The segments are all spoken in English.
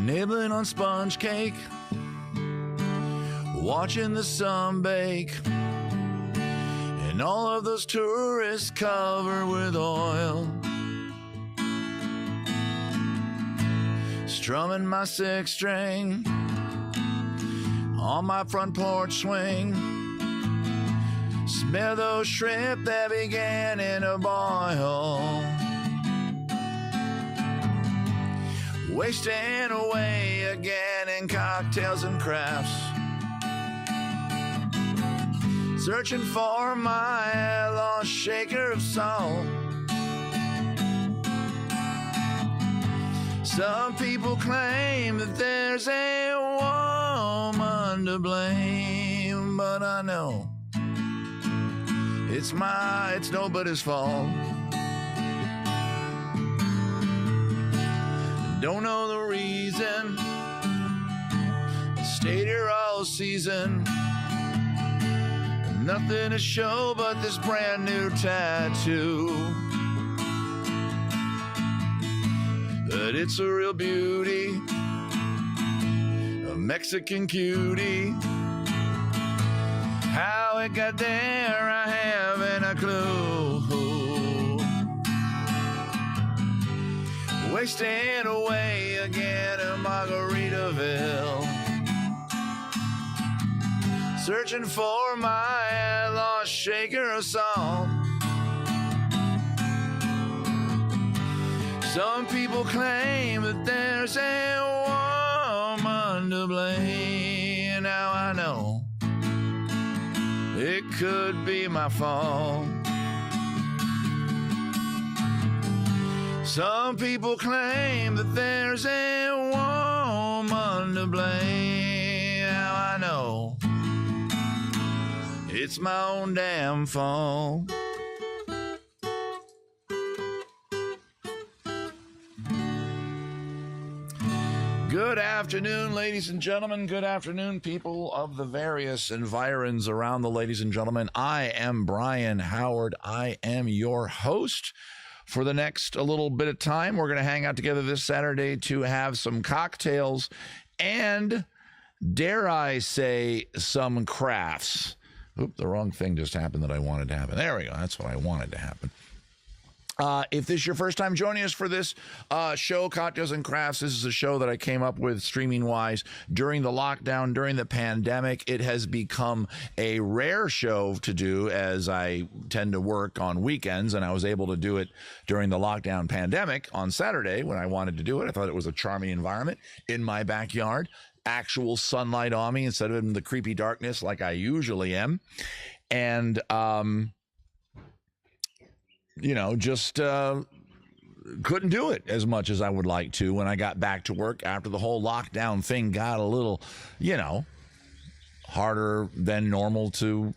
nibbling on sponge cake, watching the sun bake, and all of those tourists covered with oil. Strumming my six string on my front porch swing. Smell those shrimp that began in a boil. Wasting away again in cocktails and crafts. Searching for my lost shaker of salt. Some people claim that there's a woman to blame, but I know it's nobody's fault. Don't know the reason. Stayed here all season. Nothing to show but this brand new tattoo. But it's a real beauty, a Mexican cutie. How it got there, I haven't a clue. Wasting away again in Margaritaville. Searching for my lost shaker of salt. Some people claim that there's a woman to blame. Now I know it could be my fault. Some people claim that there's a woman to blame. Now I know it's my own damn fault. Good afternoon, ladies and gentlemen. Good afternoon, people of the various environs around the ladies and gentlemen. I am Brian Howard. I am your host for the next a little bit of time. We're going to hang out together this Saturday to have some cocktails and, dare I say, some crafts. Oop, the wrong thing just happened that I wanted to happen. There we go. That's what I wanted to happen. If this is your first time joining us for this show, Cocktails and Crafts, this is a show that I came up with streaming-wise during the lockdown, during the pandemic. It has become a rare show to do as I tend to work on weekends, and I was able to do it during the lockdown pandemic on Saturday when I wanted to do it. I thought it was a charming environment in my backyard, actual sunlight on me instead of in the creepy darkness like I usually am. And, just couldn't do it as much as I would like to when I got back to work after the whole lockdown thing got a little, harder than normal to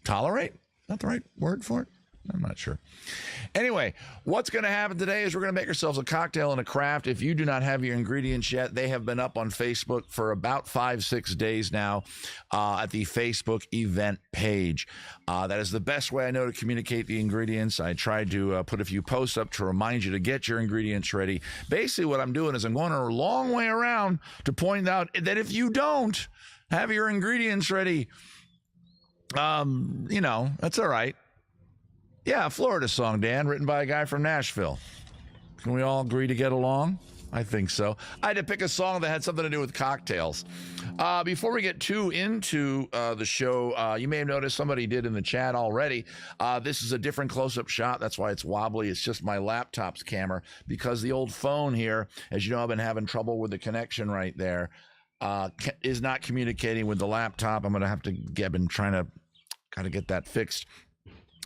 tolerate. Not the right word for it? I'm not sure. Anyway, what's going to happen today is we're going to make ourselves a cocktail and a craft. If you do not have your ingredients yet, they have been up on Facebook for about 5-6 days now at the Facebook event page. That is the best way I know to communicate the ingredients. I tried to put a few posts up to remind you to get your ingredients ready. Basically, what I'm doing is I'm going a long way around to point out that if you don't have your ingredients ready, that's all right. Yeah, Florida song, Dan, written by a guy from Nashville. Can we all agree to get along? I think so. I had to pick a song that had something to do with cocktails. Before we get too into the show, you may have noticed somebody did in the chat already. This is a different close-up shot. That's why it's wobbly. It's just my laptop's camera because the old phone here, as you know, I've been having trouble with the connection right there, is not communicating with the laptop. I'm going to have to been trying to kind of get that fixed.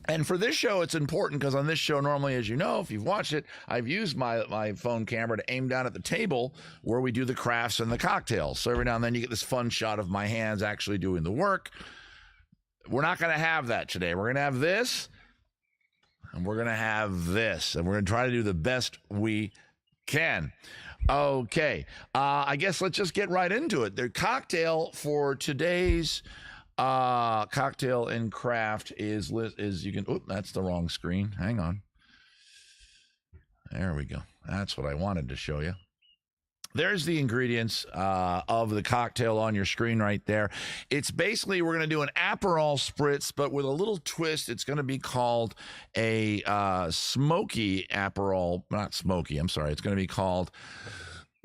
And for this show, it's important because on this show, normally, as you know, if you've watched it, I've used my phone camera to aim down at the table where we do the crafts and the cocktails. So every now and then you get this fun shot of my hands actually doing the work. We're not going to have that today. We're going to have this, and we're going to have this, and we're going to try to do the best we can. Okay. I guess let's just get right into it. The cocktail for today's cocktail and craft is you can, that's the wrong screen. Hang on. There we go. That's what I wanted to show you. there's the ingredients of the cocktail on your screen right there. It's basically, we're going to do an Aperol spritz, but with a little twist. It's going to be called a smoky Aperol, not smoky, I'm sorry. It's going to be called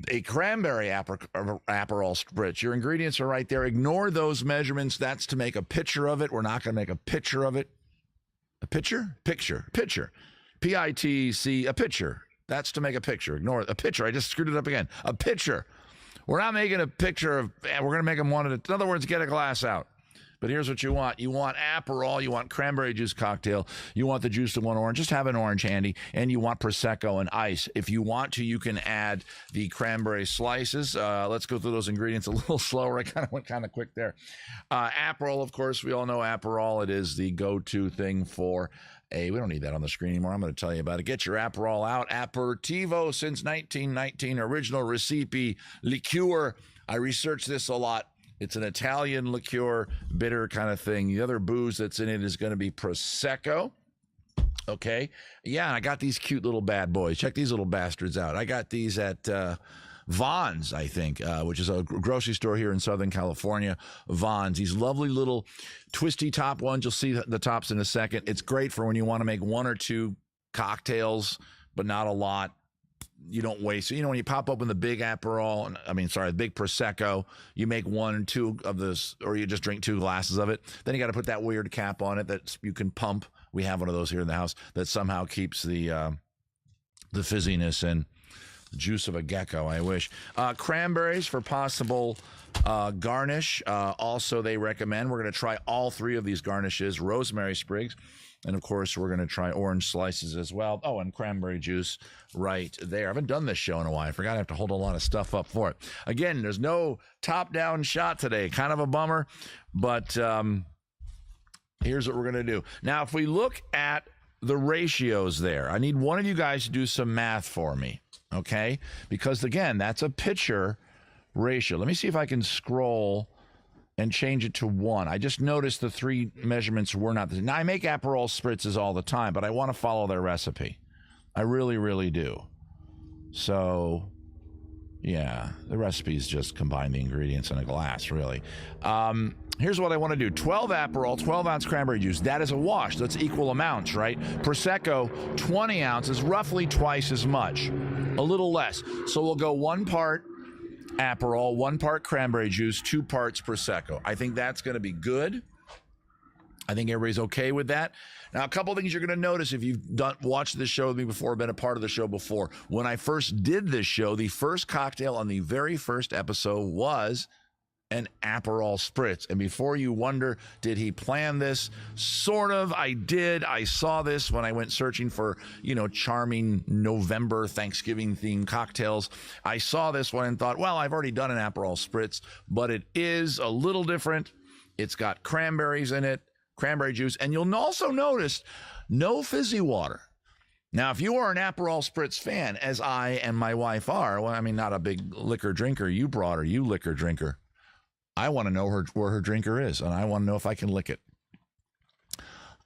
a cranberry Aperol spritz. Your ingredients are right there. Ignore those measurements. That's to make a picture of it. We're not going to make a picture of it. A picture? Picture. P-I-T-C, a picture. That's to make a picture. Ignore it. A picture. I just screwed it up again. A picture. We're not making a picture of, we're going to make them one at a, in other words, get a glass out. But here's what you want. You want Aperol. You want cranberry juice cocktail. You want the juice of one orange. Just have an orange handy. And you want Prosecco and ice. If you want to, you can add the cranberry slices. Let's go through those ingredients a little slower. I kind of went kind of quick there. Aperol, of course, we all know Aperol. It is the go-to thing for we don't need that on the screen anymore. I'm going to tell you about it. Get your Aperol out. Aperitivo since 1919. Original recipe liqueur. I researched this a lot. It's an Italian liqueur, bitter kind of thing. The other booze that's in it is going to be Prosecco. Okay. Yeah, and I got these cute little bad boys. Check these little bastards out. I got these at Vons, I think, which is a grocery store here in Southern California. Vons. These lovely little twisty top ones. You'll see the tops in a second. It's great for when you want to make one or two cocktails, but not a lot. You don't waste. So, when you pop open the big Aperol, the big Prosecco, you make one or two of this, or you just drink 2 glasses of it. Then you got to put that weird cap on it that you can pump. We have one of those here in the house that somehow keeps the fizziness and juice of a gecko, I wish. Cranberries for possible garnish. Also, they recommend, we're going to try all 3 of these garnishes. Rosemary sprigs. And, of course, we're going to try orange slices as well. Oh, and cranberry juice right there. I haven't done this show in a while. I forgot I have to hold a lot of stuff up for it. Again, there's no top-down shot today. Kind of a bummer. But here's what we're going to do. Now, if we look at the ratios there, I need one of you guys to do some math for me, okay? Because, again, that's a pitcher ratio. Let me see if I can scroll and change it to 1. I just noticed the 3 measurements were not the same. Now, I make Aperol spritzes all the time, but I want to follow their recipe. I really, really do. So, yeah, the recipes just combine the ingredients in a glass, really. Here's what I want to do. 12 Aperol, 12-ounce cranberry juice. That is a wash. That's equal amounts, right? Prosecco, 20 ounces, roughly twice as much. A little less. So we'll go 1 part Aperol, 1 part cranberry juice, 2 parts Prosecco. I think that's going to be good. I think everybody's okay with that. Now, a couple things you're going to notice if you've watched this show with me before, been a part of the show before. When I first did this show, the first cocktail on the very first episode was an Aperol spritz. And before you wonder, did he plan this? Sort of. I did. I saw this when I went searching for, charming November Thanksgiving themed cocktails. I saw this one and thought, well, I've already done an Aperol spritz, but it is a little different. It's got cranberries in it, cranberry juice, and you'll also notice no fizzy water. Now, if you are an Aperol spritz fan, as I and my wife are, not a big liquor drinker, you liquor drinker. I want to know where her drinker is, and I want to know if I can lick it.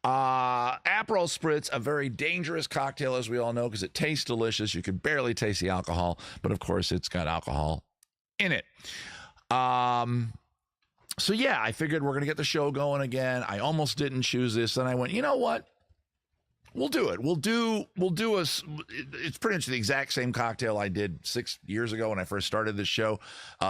Aperol Spritz, a very dangerous cocktail, as we all know, because it tastes delicious. You can barely taste the alcohol, but, of course, it's got alcohol in it. So, yeah, I figured we're going to get the show going again. I almost didn't choose this, and I went, you know what? We'll do it. It's pretty much the exact same cocktail I did 6 years ago when I first started this show,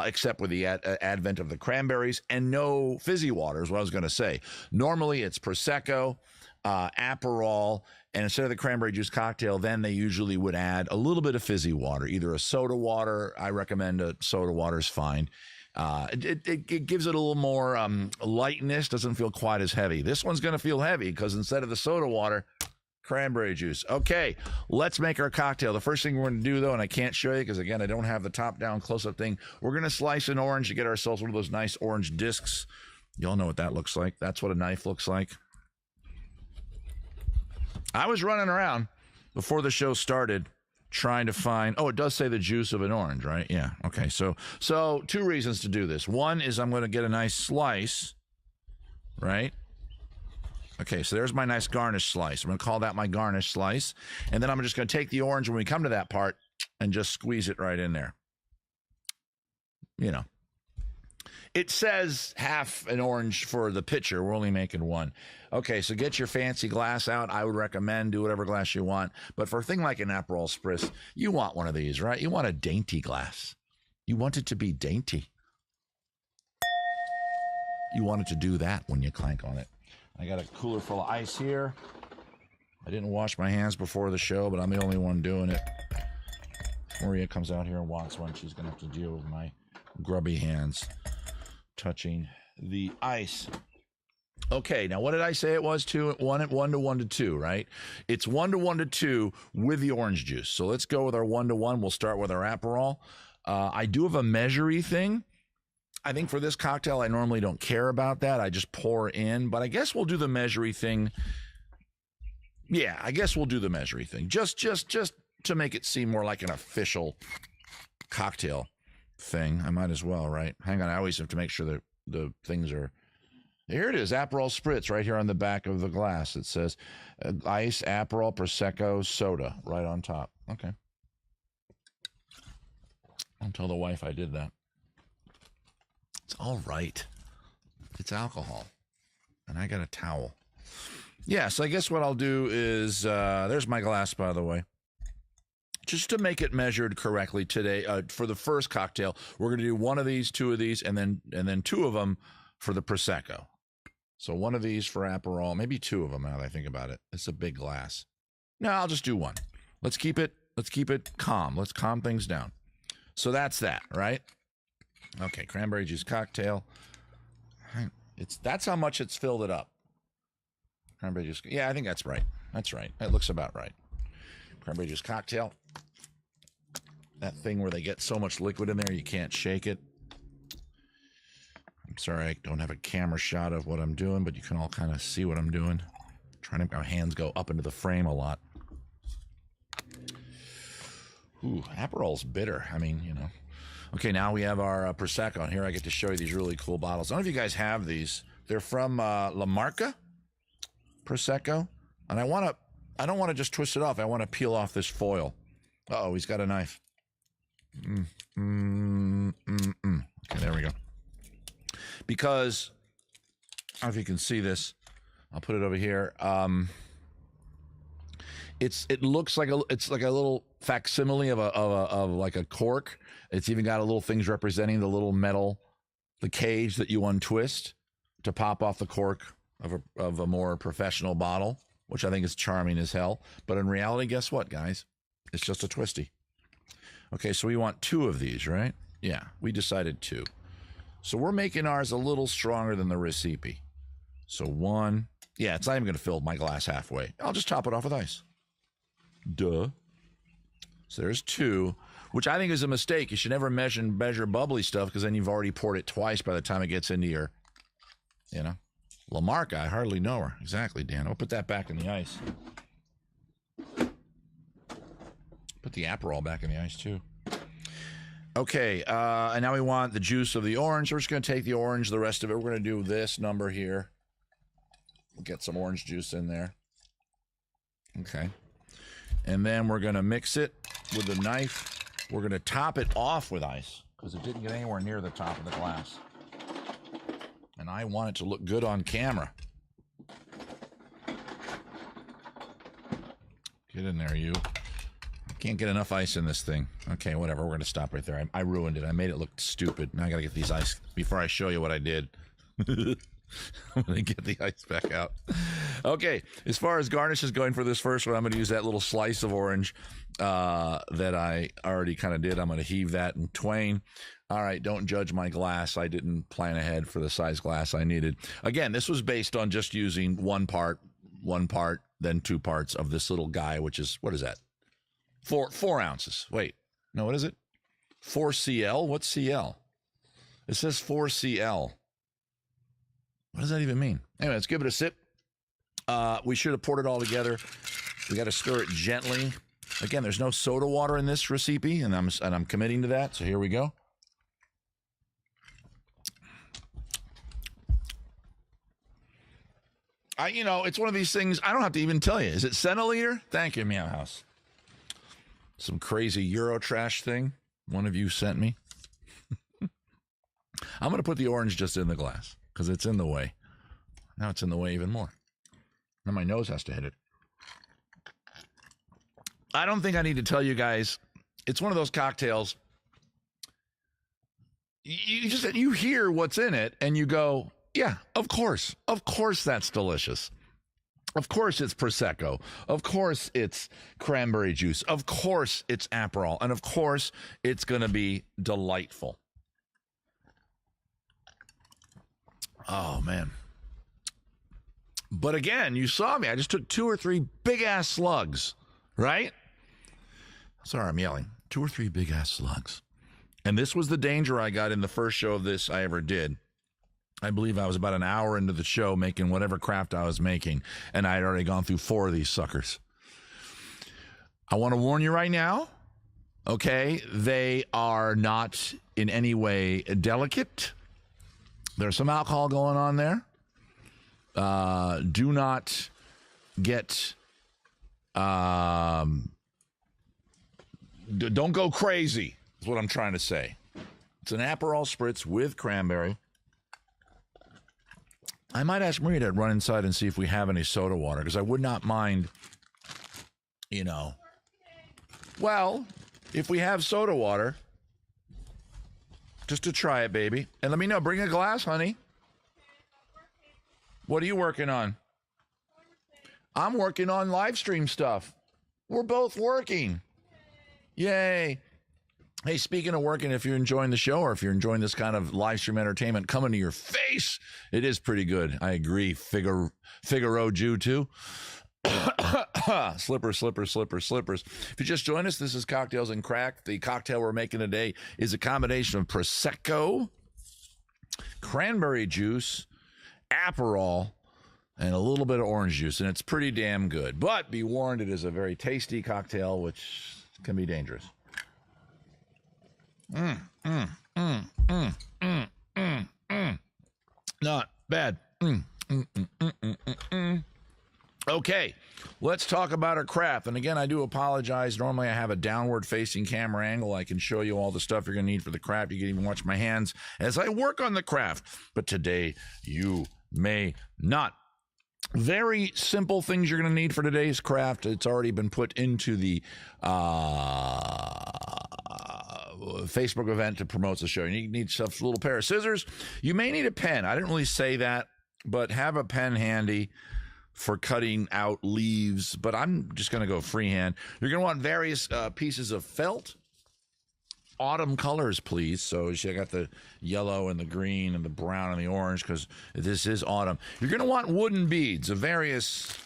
except with the advent of the cranberries and no fizzy water is what I was going to say. Normally it's Prosecco, Aperol, and instead of the cranberry juice cocktail, then they usually would add a little bit of fizzy water, either a soda water. I recommend a soda water is fine. It gives it a little more lightness, doesn't feel quite as heavy. This one's going to feel heavy because instead of the soda water, cranberry juice. Okay, let's make our cocktail. The first thing we're going to do, though, and I can't show you because, again, I don't have the top-down close-up thing, we're going to slice an orange to get ourselves one of those nice orange discs. You all know what that looks like. That's what a knife looks like. I was running around before the show started trying to find, it does say the juice of an orange, right? Yeah, okay. So 2 reasons to do this. One is I'm going to get a nice slice, right? Okay, so there's my nice garnish slice. I'm going to call that my garnish slice. And then I'm just going to take the orange when we come to that part and just squeeze it right in there. you know. It says half an orange for the pitcher. We're only making one. Okay, so get your fancy glass out. I would recommend do whatever glass you want. But for a thing like an Aperol Spritz, you want one of these, right? You want a dainty glass. You want it to be dainty. You want it to do that when you clank on it. I got a cooler full of ice here. I didn't wash my hands before the show, but I'm the only one doing it. If Maria comes out here and wants one, she's going to have to deal with my grubby hands touching the ice. Okay, now what did I say it was? 1 to 1 to 2, right? It's 1 to 1 to 2 with the orange juice. So let's go with our 1 to 1. We'll start with our Aperol. I do have a measury thing. I think for this cocktail, I normally don't care about that. I just pour in, but I guess we'll do the measury thing. Yeah, I guess we'll do the measury thing. Just to make it seem more like an official cocktail thing. I might as well, right? Hang on, I always have to make sure that the things are... Here it is, Aperol Spritz, right here on the back of the glass. It says ice, Aperol, Prosecco, soda, right on top. Okay. I'll tell the wife I did that. It's all right. It's alcohol. And I got a towel. Yeah, so I guess what I'll do is, there's my glass, by the way. Just to make it measured correctly today, for the first cocktail, we're going to do one of these, two of these, and then two of them for the Prosecco. So one of these for Aperol, maybe two of them now that I think about it. It's a big glass. No, I'll just do one. Let's keep it calm. Let's calm things down. So that's that, right? Okay, cranberry juice cocktail. That's how much it's filled it up. Cranberry juice. Yeah, I think that's right. That's right. That looks about right. Cranberry juice cocktail. That thing where they get so much liquid in there you can't shake it. I'm sorry I don't have a camera shot of what I'm doing, but you can all kind of see what I'm doing. I'm trying to make my hands go up into the frame a lot. Ooh, Aperol's bitter. I mean, you know. Okay, now we have our Prosecco. And here I get to show you these really cool bottles. I don't know if you guys have these. They're from La Marca Prosecco. And I don't want to just twist it off. I want to peel off this foil. Uh-oh, he's got a knife. Okay, there we go. Because, I don't know if you can see this. I'll put it over here. It looks like it's like a little facsimile of like a cork. It's even got a little things representing the little metal, the cage that you untwist to pop off the cork of a more professional bottle, which I think is charming as hell. But in reality, guess what, guys? It's just a twisty. Okay, so we want two of these, right? Yeah, we decided two. So we're making ours a little stronger than the recipe. So one. Yeah, it's not even going to fill my glass halfway. I'll just top it off with ice. Duh. So there's two, which I think is a mistake. You should never measure bubbly stuff because then you've already poured it twice by the time it gets into your, you know. La Marca, I hardly know her. Exactly, Dan. I'll put that back in the ice. Put the Aperol back in the ice, too. Okay, and now we want the juice of the orange. We're just going to take the orange, the rest of it. We're going to do this number here. We'll get some orange juice in there. Okay. And then we're going to mix it with a knife. We're going to top it off with ice because it didn't get anywhere near the top of the glass. And I want it to look good on camera. Get in there, you. I can't get enough ice in this thing. Okay, whatever. We're going to stop right there. I ruined it. I made it look stupid. Now I got to get these ice before I show you what I did. I'm going to get the ice back out. Okay, as far as garnish is going for this first one, I'm going to use that little slice of orange that I already kind of did. I'm going to heave that in twain. All right, don't judge my glass. I didn't plan ahead for the size glass I needed. Again, this was based on just using one part, then 2 parts of this little guy, which is, what is that? 4 ounces. Wait, no, what is it? 4 CL? What's CL? It says 4 CL. What does that even mean? Anyway, let's give it a sip. We should have poured it all together. We got to stir it gently. Again, there's no soda water in this recipe, and I'm committing to that. So here we go. It's one of these things. I don't have to even tell you. Is it centiliter? Thank you, Meow House. Some crazy Eurotrash thing one of you sent me. I'm going to put the orange just in the glass because it's in the way. Now it's in the way even more. Now my nose has to hit it. I don't think I need to tell you guys. It's one of those cocktails. You hear what's in it and you go, yeah, of course that's delicious. Of course it's Prosecco. Of course it's cranberry juice. Of course it's Aperol. And of course it's going to be delightful. Oh, man. But again, you saw me. I just took 2 or 3 big-ass slugs, right? Sorry, I'm yelling. 2 or 3 big-ass slugs. And this was the danger I got in the first show of this I ever did. I believe I was about an hour into the show making whatever craft I was making, and I had already gone through 4 of these suckers. I want to warn you right now, okay? They are not in any way delicate. There's some alcohol going on there. Do not get... don't go crazy, is what I'm trying to say. It's an Aperol Spritz with cranberry. I might ask Maria to run inside and see if we have any soda water, because I would not mind, you know. Well, if we have soda water, just to try it, baby. And let me know. Bring a glass, honey. What are you working on? I'm working on live stream stuff. We're both working. Yay. Hey, speaking of working, if you're enjoying the show or if you're enjoying this kind of live stream entertainment coming to your face, it is pretty good. I agree. Figaro Jew, too. Slippers. If you just joined us, this is Cocktails and Crack. The cocktail we're making today is a combination of Prosecco, cranberry juice, Aperol, and a little bit of orange juice, and it's pretty damn good. But be warned, it is a very tasty cocktail, which can be dangerous. Not bad. Okay, let's talk about our craft. And again, I do apologize. Normally I have a downward facing camera angle. I can show you all the stuff you're going to need for the craft. You can even watch my hands as I work on the craft. But today you may not. Very simple things you're going to need for today's craft. It's already been put into the Facebook event to promote the show. You need a little pair of scissors. You may need a pen. I didn't really say that, but have a pen handy for cutting out leaves. But I'm just going to go freehand. You're going to want various pieces of felt. Autumn colors, please. So I got the yellow and the green and the brown and the orange because this is autumn. You're going to want wooden beads of various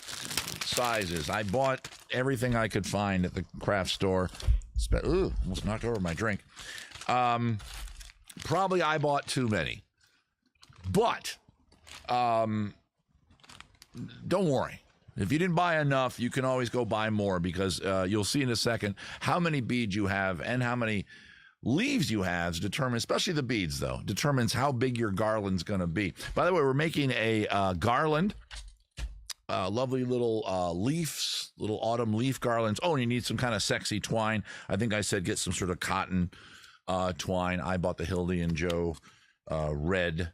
sizes. I bought everything I could find at the craft store. Ooh, almost knocked over my drink. Probably I bought too many. But don't worry. If you didn't buy enough, you can always go buy more because you'll see in a second how many beads you have and how many leaves you have determines, especially the beads though, determines how big your garland's going to be. By the way, we're making a garland. Lovely little leaves, little autumn leaf garlands. Oh, and you need some kind of sexy twine. I think I said get some sort of cotton twine. I bought the Hildy and Joe red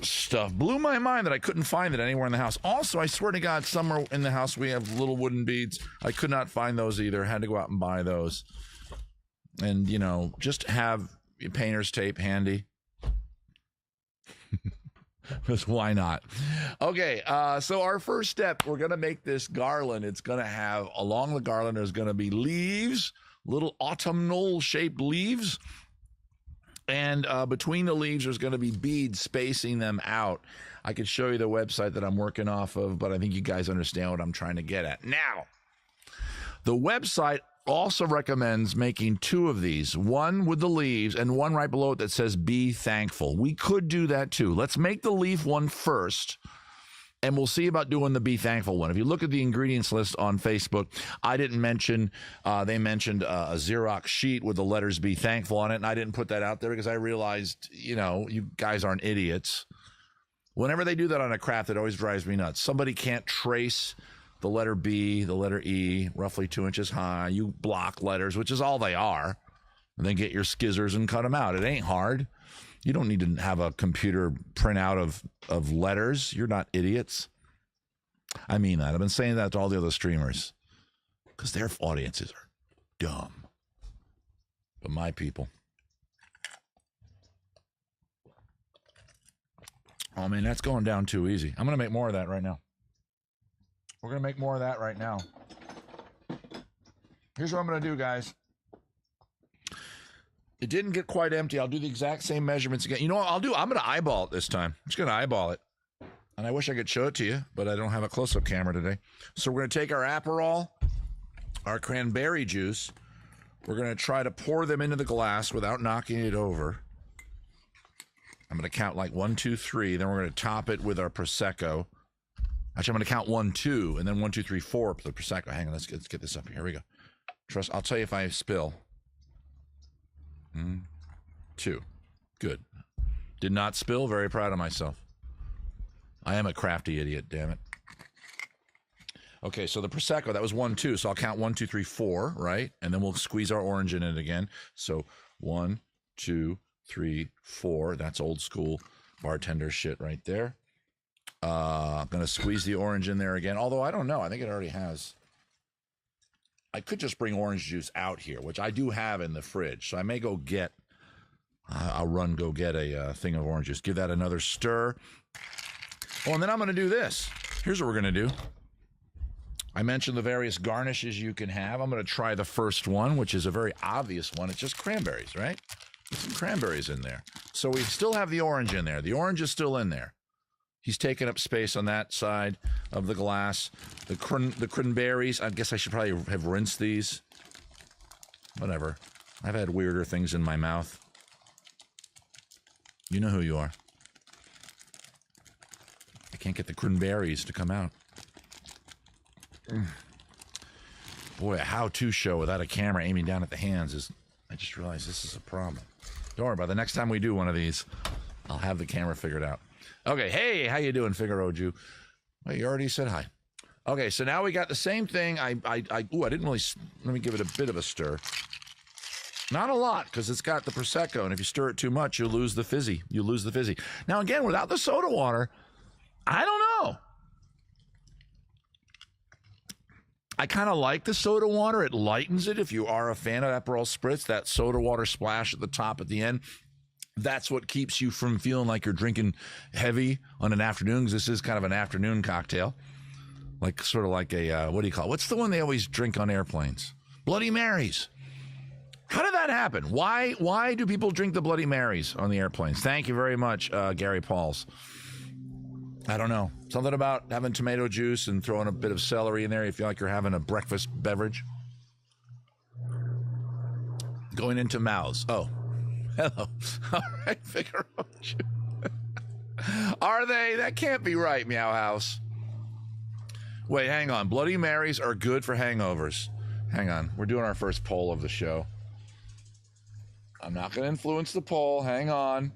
stuff. Blew my mind that I couldn't find it anywhere in the house. Also, I swear to God, somewhere in the house we have little wooden beads. I could not find those either. Had to go out and buy those. And, you know, just have painter's tape handy. Because why not? Okay, so our first step, we're going to make this garland. It's going to have, along the garland, there's going to be leaves, little autumnal-shaped leaves. And between the leaves, there's going to be beads spacing them out. I could show you the website that I'm working off of, but I think you guys understand what I'm trying to get at. Now, the website also recommends making 2 of these, one with the leaves and one right below it that says be thankful. We could do that too. Let's make the leaf one first, and we'll see about doing the be thankful one. If you look at the ingredients list on Facebook, I didn't mention, they mentioned a Xerox sheet with the letters be thankful on it, and I didn't put that out there because I realized, you know, you guys aren't idiots. Whenever they do that on a craft, it always drives me nuts. Somebody can't trace the letter B, the letter E, roughly 2 inches high. You block letters, which is all they are. And then get your skizzers and cut them out. It ain't hard. You don't need to have a computer printout of letters. You're not idiots. I mean that. I've been saying that to all the other streamers because their audiences are dumb. But my people. Oh, man, that's going down too easy. I'm going to make more of that right now. We're going to make more of that right now. Here's what I'm going to do, guys. It didn't get quite empty. I'll do the exact same measurements again. You know what I'll do? I'm going to eyeball it this time. I'm just going to eyeball it. And I wish I could show it to you, but I don't have a close-up camera today. So we're going to take our Aperol, our cranberry juice. We're going to try to pour them into the glass without knocking it over. I'm going to count like 1, 2, 3. Then we're going to top it with our Prosecco. Actually, I'm going to count 1, 2, and then 1, 2, 3, 4 for the Prosecco. Hang on, let's get this up here. Here we go. Trust. I'll tell you if I spill. 2. Good. Did not spill. Very proud of myself. I am a crafty idiot, damn it. Okay, so the Prosecco, that was 1, 2. So I'll count 1, 2, 3, 4, right? And then we'll squeeze our orange in it again. So 1, 2, 3, 4. That's old school bartender shit right there. I'm going to squeeze the orange in there again. Although I don't know. I think it already has. I could just bring orange juice out here, which I do have in the fridge. So I may go get, go get a thing of orange juice. Give that another stir. Oh, and then I'm going to do this. Here's what we're going to do. I mentioned the various garnishes you can have. I'm going to try the first one, which is a very obvious one. It's just cranberries, right? There's some cranberries in there. So we still have the orange in there. The orange is still in there. He's taking up space on that side of the glass. The cranberries, I guess I should probably have rinsed these. Whatever. I've had weirder things in my mouth. You know who you are. I can't get the cranberries to come out. Boy, a how-to show without a camera aiming down at the hands is... I just realized this is a problem. Don't worry about it. The next time we do one of these, I'll have the camera figured out. Okay, hey, how you doing, Figaro Jew? Well, you already said hi. Okay, so now we got the same thing. I didn't really... Let me give it a bit of a stir. Not a lot, because it's got the Prosecco, and if you stir it too much, you'll lose the fizzy. You lose the fizzy. Now, again, without the soda water, I don't know. I kind of like the soda water. It lightens it. If you are a fan of Aperol Spritz, that soda water splash at the top at the end, that's what keeps you from feeling like you're drinking heavy on an afternoon, because this is kind of an afternoon cocktail. Like, sort of like a, what do you call it? What's the one they always drink on airplanes? Bloody Marys. How did that happen? Why do people drink the Bloody Marys on the airplanes? Thank you very much, Gary Pauls. I don't know. Something about having tomato juice and throwing a bit of celery in there. You feel like you're having a breakfast beverage. Going into mouths. Oh, hello. All right, Figaro. Are they? That can't be right, Meow House. Wait, hang on. Bloody Marys are good for hangovers. Hang on. We're doing our first poll of the show. I'm not going to influence the poll. Hang on.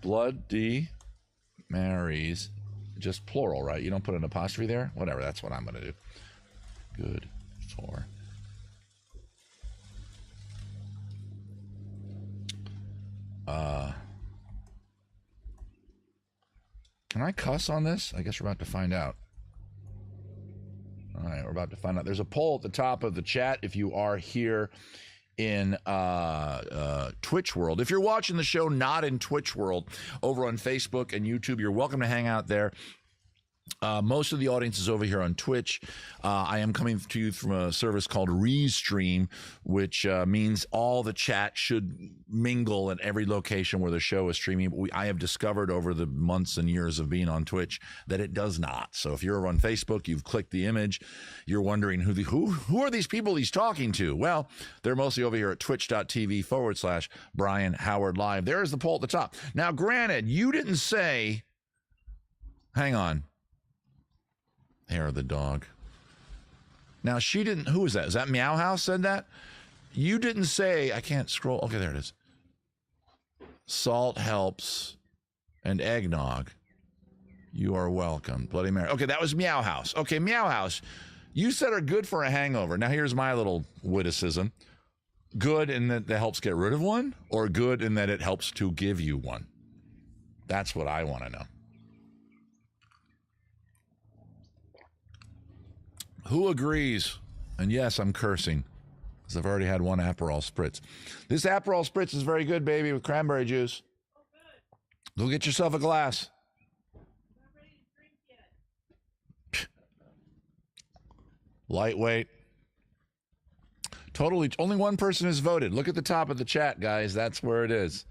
Bloody Marys, just plural, right? You don't put an apostrophe there? Whatever, that's what I'm going to do. Good for. Can I cuss on this? I guess we're about to find out. All right, we're about to find out. There's a poll at the top of the chat if you are here in Twitch world. If you're watching the show not in Twitch world, over on Facebook and YouTube, you're welcome to hang out there. Most of the audience is over here on Twitch. I am coming to you from a service called Restream, which means all the chat should mingle in every location where the show is streaming. I have discovered over the months and years of being on Twitch that it does not. So if you're on Facebook, you've clicked the image, you're wondering who are these people he's talking to? Well, they're mostly over here at twitch.tv/Brian Howard Live. There's the poll at the top. Now, granted, you didn't say, hang on. Hair of the dog. Now, she didn't, who was that? Is that Meow House said that? You didn't say, I can't scroll. Okay, there it is. Salt helps and eggnog. You are welcome. Bloody Mary. Okay, that was Meow House. Okay, Meow House. You said are good for a hangover. Now, here's my little witticism. Good in that helps get rid of one, or good in that it helps to give you one? That's what I want to know. Who agrees? And yes, I'm cursing because I've already had one Aperol Spritz. This Aperol Spritz is very good, baby, with cranberry juice. Go get yourself a glass. Lightweight. Totally. Only one person has voted. Look at the top of the chat, guys. That's where it is.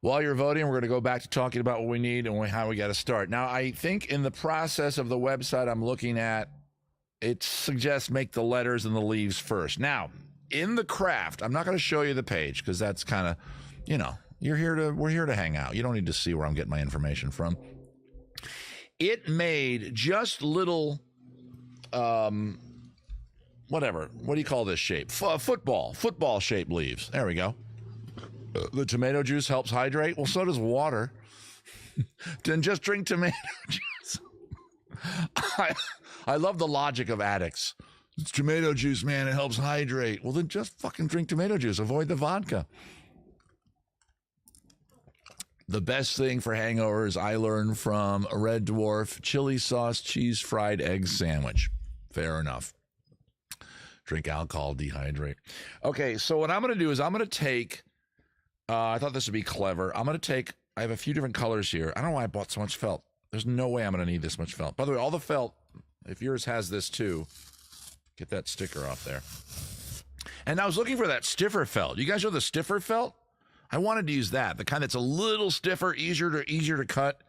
While you're voting, we're going to go back to talking about what we need and how we got to start. Now, I think in the process of the website I'm looking at, it suggests make the letters and the leaves first. Now, in the craft, I'm not going to show you the page because that's kind of, we're here to hang out. You don't need to see where I'm getting my information from. It made just little, whatever. What do you call this shape? Football shaped leaves. There we go. The tomato juice helps hydrate. Well, so does water. Then just drink tomato juice. I love the logic of addicts. It's tomato juice, man. It helps hydrate. Well, then just fucking drink tomato juice. Avoid the vodka. The best thing for hangovers I learned from a Red Dwarf chili sauce cheese fried egg sandwich. Fair enough. Drink alcohol, dehydrate. Okay, so what I'm going to do is I'm going to take, I thought this would be clever. I have a few different colors here. I don't know why I bought so much felt. There's no way I'm going to need this much felt. By the way, all the felt, if yours has this too, get that sticker off there. And I was looking for that stiffer felt. You guys know the stiffer felt? I wanted to use that, the kind that's a little stiffer, easier to cut.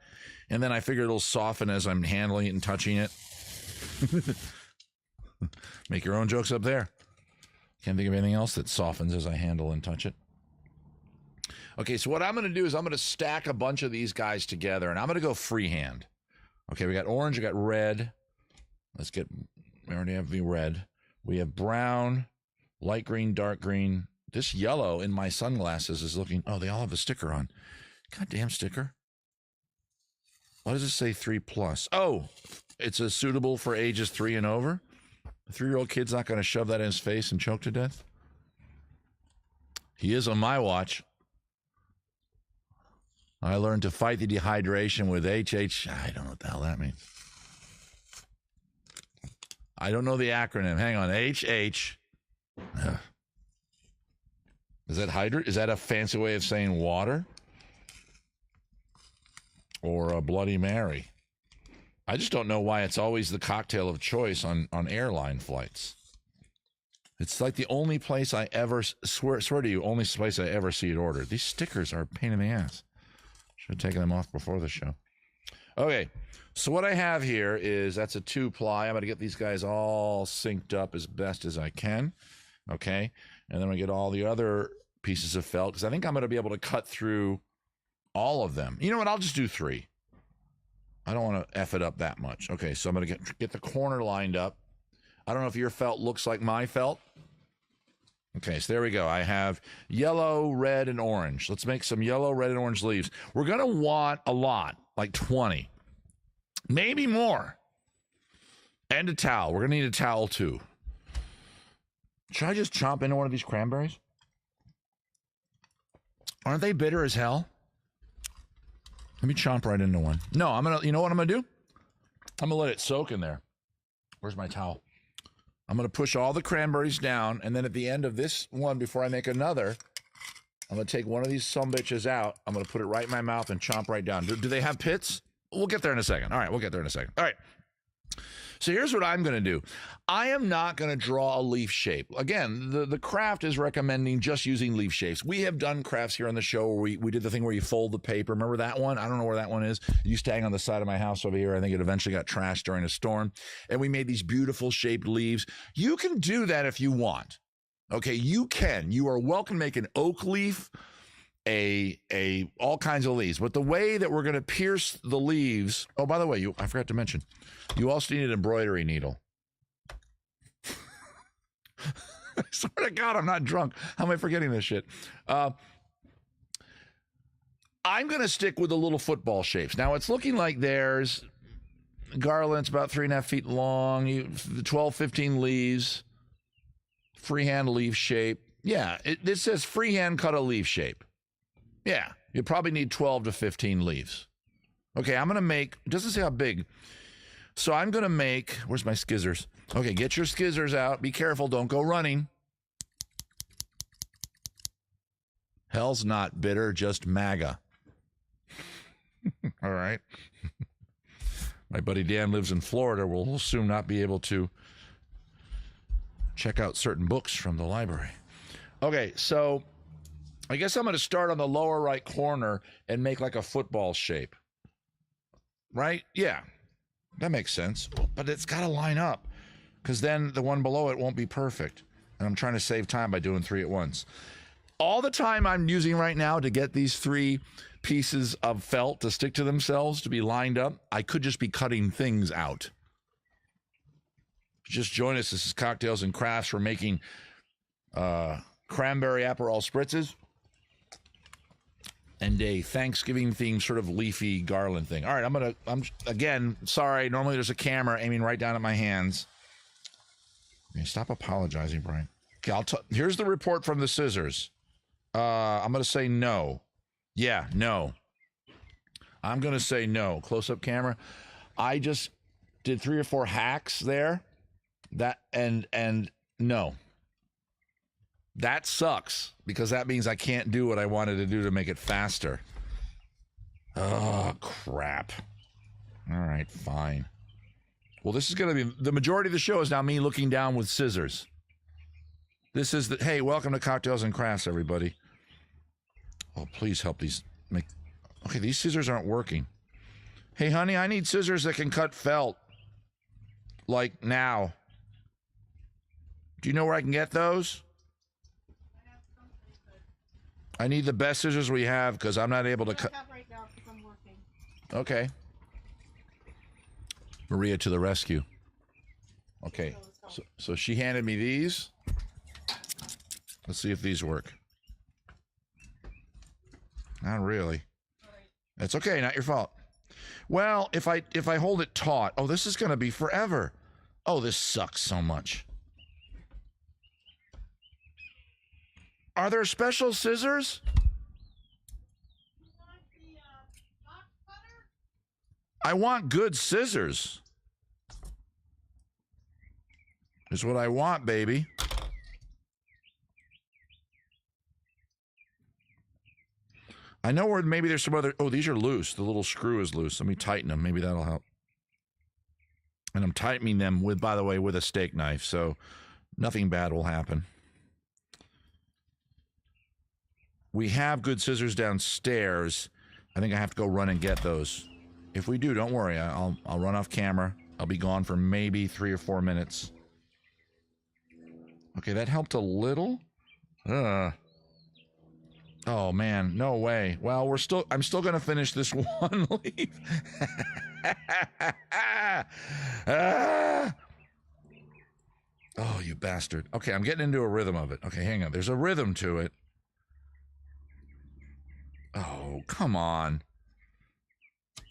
And then I figured it'll soften as I'm handling it and touching it. Make your own jokes up there. Can't think of anything else that softens as I handle and touch it. Okay, so what I'm going to do is I'm going to stack a bunch of these guys together, and I'm going to go freehand. Okay, we got orange, we got red. We already have the red. We have brown, light green, dark green. This yellow in my sunglasses is looking, they all have a sticker on. Goddamn sticker. Why does it say 3+? Oh, it's a suitable for ages 3 and over? A 3-year-old kid's not going to shove that in his face and choke to death? He is on my watch. I learned to fight the dehydration with HH. I don't know what the hell that means. I don't know the acronym. Hang on. HH. Is that hydrate? Is that a fancy way of saying water? Or a Bloody Mary? I just don't know why it's always the cocktail of choice on airline flights. It's like the only place I ever, swear to you, only place I ever see it ordered. These stickers are a pain in the ass. Should have taken them off before the show. Okay, so what I have here is, that's a 2-ply. I'm going to get these guys all synced up as best as I can. Okay, and then I get all the other pieces of felt, because I think I'm going to be able to cut through all of them. You know what? I'll just do 3. I don't want to F it up that much. Okay, so I'm going to get the corner lined up. I don't know if your felt looks like my felt. Okay, so there we go. I have yellow, red, and orange. Let's make some yellow, red, and orange leaves. We're going to want a lot, like 20. Maybe more. And a towel. We're going to need a towel, too. Should I just chomp into one of these cranberries? Aren't they bitter as hell? Let me chomp right into one. No, you know what I'm going to do? I'm going to let it soak in there. Where's my towel? I'm going to push all the cranberries down, and then at the end of this one, before I make another, I'm going to take one of these sumbitches out. I'm going to put it right in my mouth and chomp right down. Do they have pits? We'll get there in a second. All right, we'll get there in a second. All right. So here's what I'm going to do. I am not going to draw a leaf shape. Again, the craft is recommending just using leaf shapes. We have done crafts here on the show where we did the thing where you fold the paper. Remember that one? I don't know where that one is. It used to hang on the side of my house over here. I think it eventually got trashed during a storm. And we made these beautiful shaped leaves. You can do that if you want. Okay, you can. You are welcome to make an oak leaf, all kinds of leaves. But the way that we're going to pierce the leaves, oh, by the way, I forgot to mention, you also need an embroidery needle. I swear to God, I'm not drunk. How am I forgetting this shit? I'm going to stick with the little football shapes. Now, it's looking like there's garlands about 3.5 feet long, 12, 15 leaves, freehand leaf shape. Yeah, this says freehand cut a leaf shape. Yeah, you probably need 12 to 15 leaves. Okay, I'm going to make, it doesn't say how big. So I'm going to make, where's my skizzers? Okay, get your skizzers out. Be careful, don't go running. Hell's not bitter, just MAGA. All right. My buddy Dan lives in Florida. We'll soon not be able to check out certain books from the library. Okay, so I guess I'm going to start on the lower right corner and make like a football shape. Right? Yeah, that makes sense. But it's got to line up because then the one below it won't be perfect. And I'm trying to save time by doing 3 at once. All the time I'm using right now to get these 3 pieces of felt to stick to themselves, to be lined up, I could just be cutting things out. Just join us. This is Cocktails and Crafts. We're making cranberry Aperol spritzes and a Thanksgiving themed sort of leafy garland thing. All right, I'm again, sorry. Normally there's a camera aiming right down at my hands. Okay, stop apologizing, Brian. Okay, here's the report from the scissors. I'm going to say no. Yeah, no. I'm going to say no. Close-up camera. I just did 3 or 4 hacks there. And no. That sucks because that means I can't do what I wanted to do to make it faster. Oh, crap. All right, fine. Well, this is going to be the majority of the show is now me looking down with scissors. This is the, hey, welcome to Cocktails and Crafts, everybody. Oh, please help these make, okay, these scissors aren't working. Hey, honey, I need scissors that can cut felt. Like now. Do you know where I can get those? I need the best scissors we have because I'm not able to cut. Right now because I'm working. Okay. Maria to the rescue. Okay. So she handed me these. Let's see if these work. Not really. It's okay, not your fault. Well, if I hold it taut, oh, this is going to be forever. Oh, this sucks so much. Are there special scissors? I want good scissors. Is what I want, baby. I know where maybe there's some other, oh, these are loose. The little screw is loose. Let me tighten them. Maybe that'll help. And I'm tightening them with, by the way, with a steak knife. So nothing bad will happen. We have good scissors downstairs. I think I have to go run and get those. If we do, don't worry. I'll run off camera. I'll be gone for maybe 3 or 4 minutes. Okay, that helped a little. Oh man, no way. Well, I'm still gonna finish this one leaf. Oh, you bastard. Okay, I'm getting into a rhythm of it. Okay, hang on. There's a rhythm to it. Oh, come on.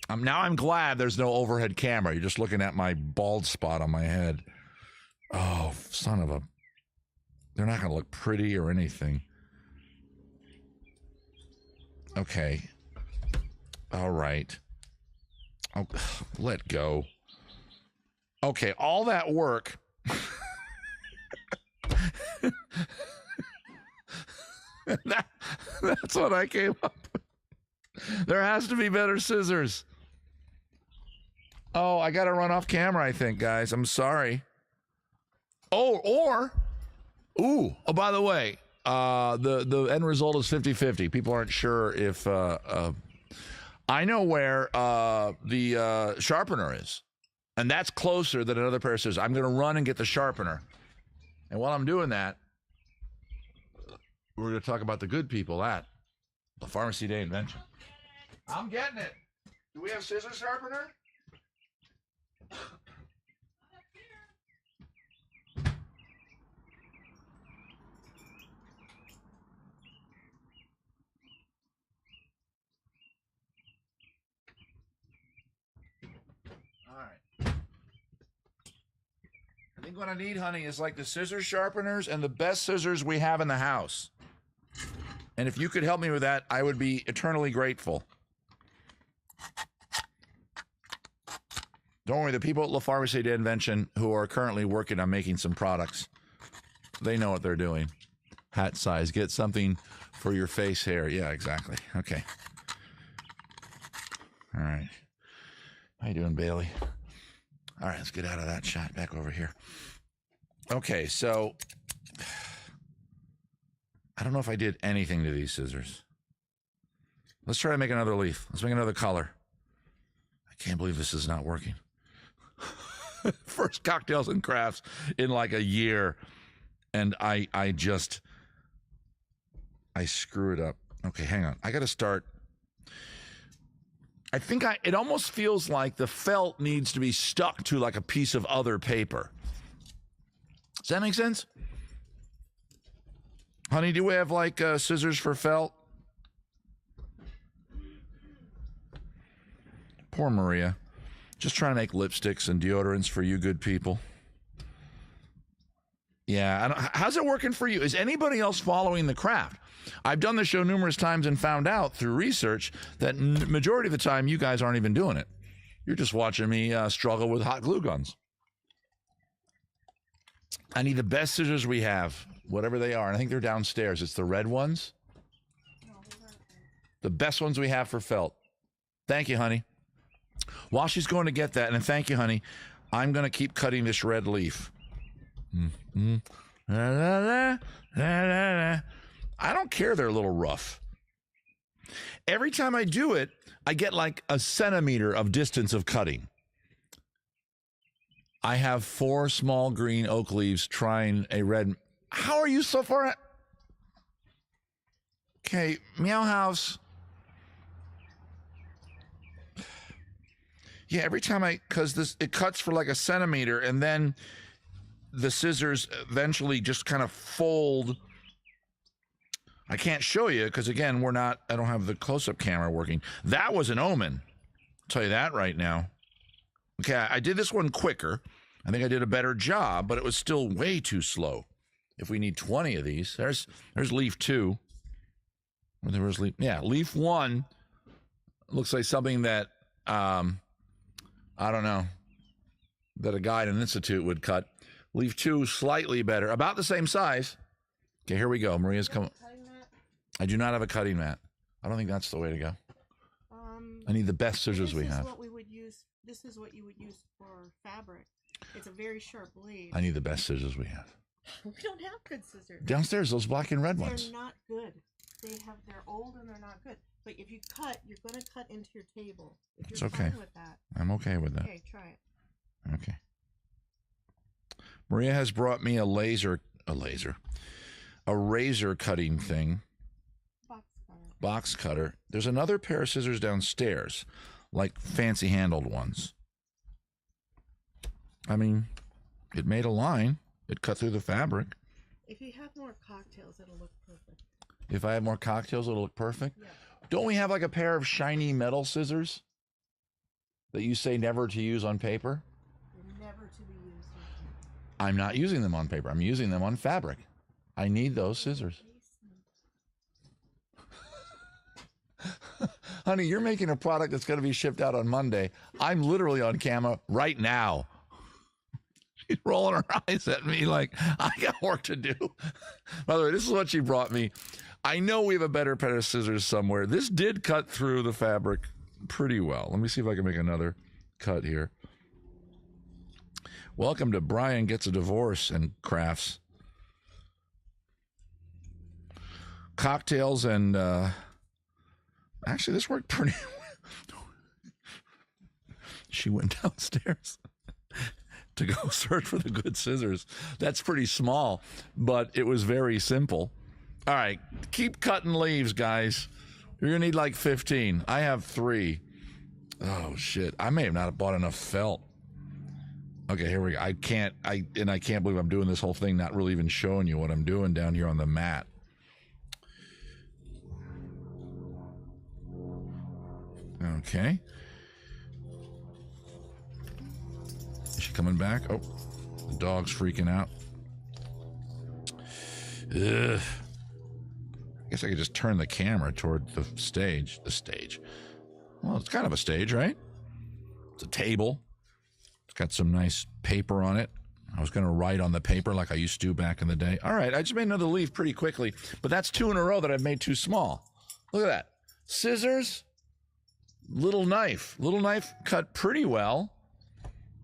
Now I'm glad there's no overhead camera. You're just looking at my bald spot on my head. Oh, son of a... They're not going to look pretty or anything. Okay. All right. Oh, let go. Okay, all that work... That's what I came up with. There has to be better scissors. Oh, I gotta run off camera, I think, guys. I'm sorry. Oh, by the way, the end result is 50-50. People aren't sure if I know where the sharpener is, and that's closer than another pair of scissors. I'm gonna run and get the sharpener, and while I'm doing that, we're going to talk about the good people at the Pharmacie Day Invention. I'm getting it. Do we have scissor sharpener? All right. I think you're going to need, honey, is like the scissor sharpeners and the best scissors we have in the house. And if you could help me with that, I would be eternally grateful. Don't worry, the people at La Pharmacie d'Invention who are currently working on making some products, they know what they're doing. Hat size. Get something for your face hair. Yeah, exactly. Okay. All right. How you doing, Bailey? All right, let's get out of that shot. Back over here. Okay, so I don't know if I did anything to these scissors. Let's try to make another leaf. Let's make another color. I can't believe this is not working. First cocktails and crafts in like a year, and I screw it up. Okay, hang on. I got to start. I think it almost feels like the felt needs to be stuck to like a piece of other paper. Does that make sense? Honey, do we have like scissors for felt? Poor Maria. Just trying to make lipsticks and deodorants for you good people. Yeah, how's it working for you? Is anybody else following the craft? I've done the show numerous times and found out through research that majority of the time you guys aren't even doing it. You're just watching me struggle with hot glue guns. I need the best scissors we have, whatever they are. And I think they're downstairs. It's the red ones. The best ones we have for felt. Thank you, honey. While she's going to get that, and thank you, honey, I'm going to keep cutting this red leaf. I don't care they're a little rough. Every time I do it, I get like a centimeter of distance of cutting. I have 4 small green oak leaves trying a red. How are you so far? Okay, Meow House. Yeah, every time because it cuts for like a centimeter, and then the scissors eventually just kind of fold. I can't show you because, again, I don't have the close-up camera working. That was an omen. I'll tell you that right now. Okay, I did this one quicker. I think I did a better job, but it was still way too slow. If we need 20 of these, there's leaf 2. There was leaf 1 looks like something that, I don't know, that a guy at an institute would cut. Leaf 2, slightly better, about the same size. Okay, here we go. Maria's coming. I do not have a cutting mat. I don't think that's the way to go. I need the best scissors we have. This is what you would use for fabric. It's a very sharp blade. I need the best scissors we have. We don't have good scissors. Downstairs, those black and red ones. They're not good. They're old and they're not good. But if you cut, you're going to cut into your table. It's okay. With that. I'm okay with that. Okay, try it. Okay. Maria has brought me a razor cutting thing. Box cutter. There's another pair of scissors downstairs, like fancy handled ones. I mean, it made a line. It cut through the fabric. If you have more cocktails, it'll look perfect. If I have more cocktails, it'll look perfect? Yeah. Don't we have like a pair of shiny metal scissors that you say never to use on paper? Never to be used on paper. I'm not using them on paper. I'm using them on fabric. I need those scissors. Honey, you're making a product that's going to be shipped out on Monday. I'm literally on camera right now. She's rolling her eyes at me like, I got work to do. By the way, this is what she brought me. I know we have a better pair of scissors somewhere. This did cut through the fabric pretty well. Let me see if I can make another cut here. Welcome to Brian Gets a Divorce and Crafts. Cocktails and, actually, this worked pretty well. She went downstairs to go search for the good scissors. That's pretty small, but it was very simple. All right, keep cutting leaves, guys. You're going to need like 15. I have 3. Oh, shit. I may have not bought enough felt. Okay, here we go. I can't believe I'm doing this whole thing, not really even showing you what I'm doing down here on the mat. Okay. Is she coming back? Oh, The dog's freaking out. Ugh. I guess I could just turn the camera toward the stage. The stage. Well, it's kind of a stage, right? It's a table. It's got some nice paper on it. I was going to write on the paper like I used to back in the day. All right, I just made another leaf pretty quickly, but that's 2 in a row that I've made too small. Look at that. Scissors, little knife. Little knife cut pretty well,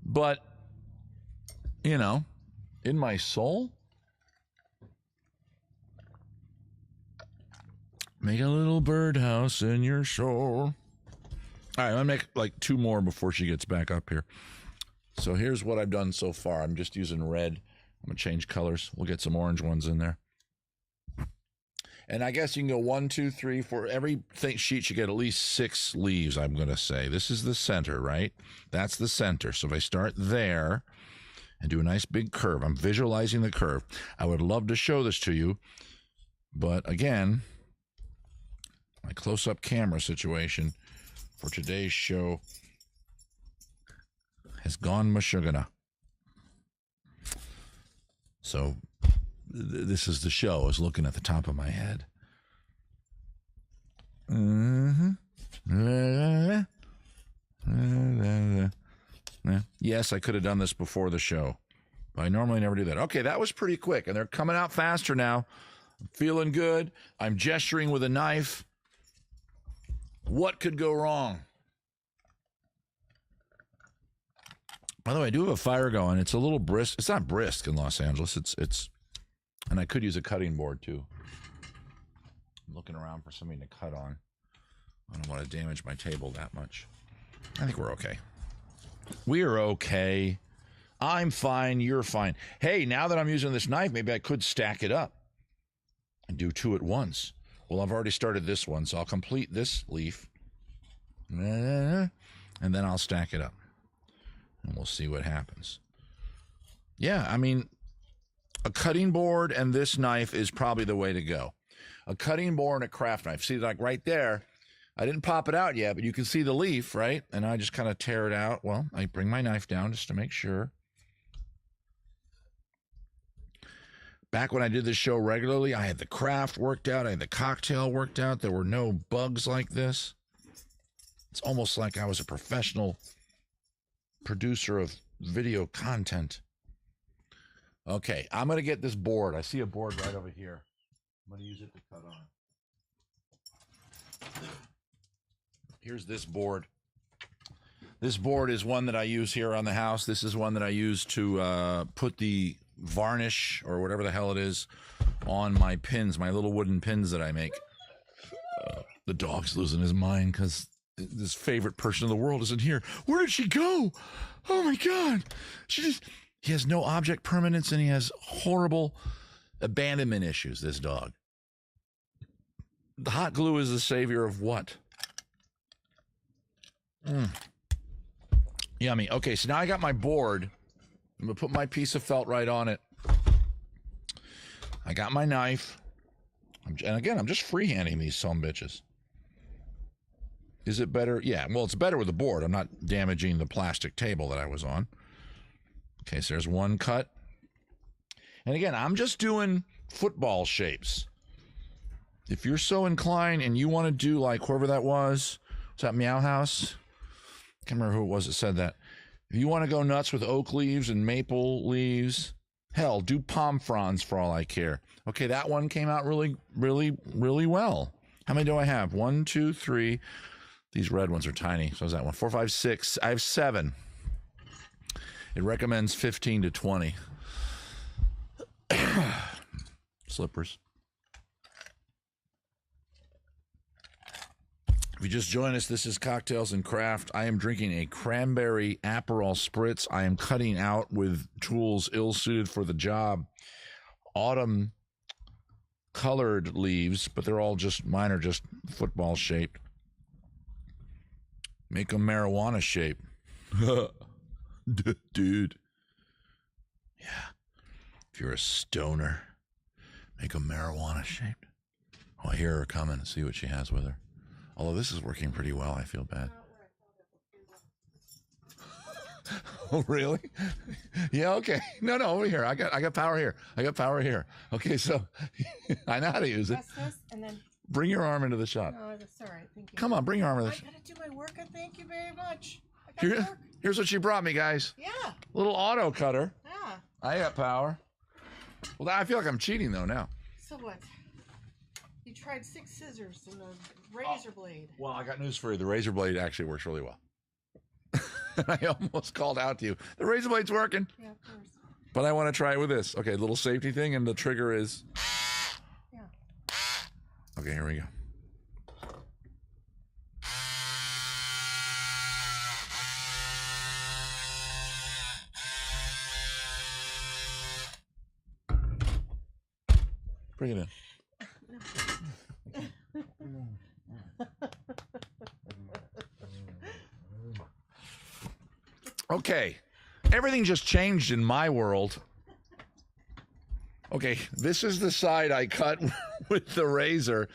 but, you know, in my soul, make a little birdhouse in your soul. All right, I'm going to make like 2 more before she gets back up here. So here's what I've done so far. I'm just using red. I'm going to change colors. We'll get some orange ones in there. And I guess you can go 1, 2, 3, 4. Every sheet you get at least 6 leaves, I'm going to say. This is the center, right? That's the center. So if I start there and do a nice big curve, I'm visualizing the curve. I would love to show this to you. But again, my close-up camera situation for today's show has gone mashugana. So this is the show. I was looking at the top of my head. Yes, I could have done this before the show, but I normally never do that. Okay, that was pretty quick, and they're coming out faster now. I'm feeling good. I'm gesturing with a knife. What could go wrong? By the way, I do have a fire going. It's a little brisk. It's not brisk in Los Angeles. It's, and I could use a cutting board too. I'm looking around for something to cut on. I don't want to damage my table that much. I think we're okay. We are okay. I'm fine. You're fine. Hey, now that I'm using this knife, maybe I could stack it up and do 2 at once. Well, I've already started this one, so I'll complete this leaf. And then I'll stack it up. And we'll see what happens. Yeah, I mean, a cutting board and this knife is probably the way to go. A cutting board and a craft knife. See, like right there, I didn't pop it out yet, but you can see the leaf, right? And I just kind of tear it out. Well, I bring my knife down just to make sure. Back when I did this show regularly, I had the craft worked out. I had the cocktail worked out. There were no bugs like this. It's almost like I was a professional producer of video content. Okay, I'm going to get this board. I see a board right over here. I'm going to use it to cut on. Here's this board. This board is one that I use here on the house. This is one that I use to put the varnish or whatever the hell it is on my pins, my little wooden pins that I make. The dog's losing his mind because this favorite person in the world isn't here. Where did she go? Oh my God. He has no object permanence and he has horrible abandonment issues, this dog. The hot glue is the savior of what? Yummy. Okay, so now I got my board. I'm going to put my piece of felt right on it. I got my knife. And again, I'm just freehanding these sumbitches. Is it better? Yeah, well, it's better with the board. I'm not damaging the plastic table that I was on. Okay, so there's one cut. And again, I'm just doing football shapes. If you're so inclined and you want to do like whoever that was that Meow House? Can't remember who it was that said that. If you want to go nuts with oak leaves and maple leaves, hell, do palm fronds for all I care. Okay, that one came out really, really, really well. How many do I have? 1, 2, 3. These red ones are tiny. So is that one? 4, 5, 6. I have 7. It recommends 15 to 20. Slippers. If you just join us, this is Cocktails and Craft. I am drinking a cranberry Aperol Spritz. I am cutting out with tools ill-suited for the job. Autumn colored leaves, but they're all just, mine are just football shaped. Make them marijuana shape. Dude. Yeah. If you're a stoner, make them marijuana shaped. Oh, I hear her coming. See what she has with her. Although this is working pretty well, I feel bad. Oh, really? Yeah, okay. No, over here. I got power here. I got power here. Okay, so I know how to use it. Press this and then. Bring your arm into the shot. No, that's all right. Thank you. Come on, bring your arm into I the shot. gotta do my work, and thank you very much. I gotta work. Here's what she brought me, guys. Yeah. Little auto cutter. Yeah. I got power. Well, I feel like I'm cheating, though, now. So what? You tried 6 scissors and a razor blade. Well, I got news for you. The razor blade actually works really well. I almost called out to you. The razor blade's working. Yeah, of course. But I want to try it with this. Okay, little safety thing, and the trigger is... Yeah. Okay, here we go. Bring it in. Okay, everything just changed in my world. Okay, this is the side I cut with the razor.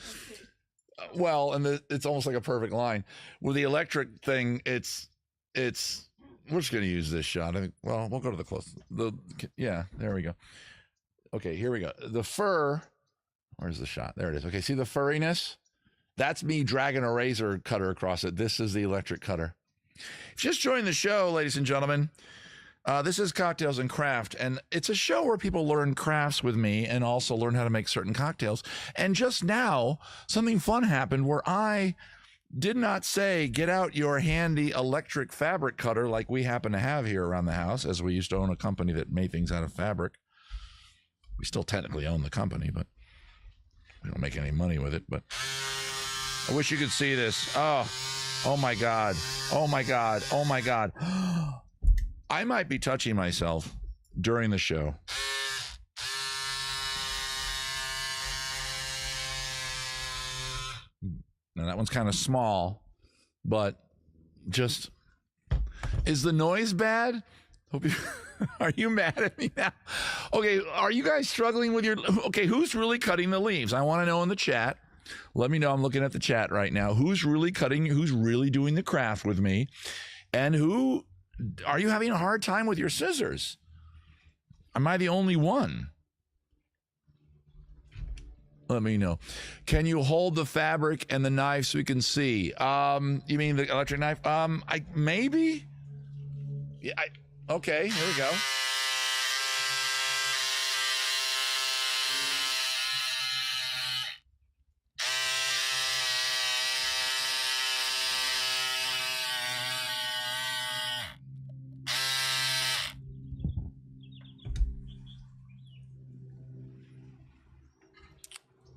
Well, and it's almost like a perfect line. With the electric thing, it's. We're just gonna use this shot. I think. Well, we'll go to the close. Yeah, there we go. Okay, here we go. The fur. Where's the shot? There it is. Okay, see the furriness? That's me dragging a razor cutter across it. This is the electric cutter. If you just joined the show, ladies and gentlemen, this is Cocktails and Craft, and it's a show where people learn crafts with me and also learn how to make certain cocktails. And just now, something fun happened where I did not say, get out your handy electric fabric cutter like we happen to have here around the house, as we used to own a company that made things out of fabric. We still technically own the company, but we don't make any money with it. But I wish you could see this. Oh my God. Oh my God. Oh my God. I might be touching myself during the show. Now that one's kind of small, but just, is the noise bad? Hope you, are you mad at me now? Okay, are you guys struggling with okay, who's really cutting the leaves? I want to know in the chat. Let me know. I'm looking at the chat right now. Who's really doing the craft with me? And are you having a hard time with your scissors? Am I the only one? Let me know. Can you hold the fabric and the knife so we can see? You mean the electric knife? Maybe? Yeah, okay, here we go.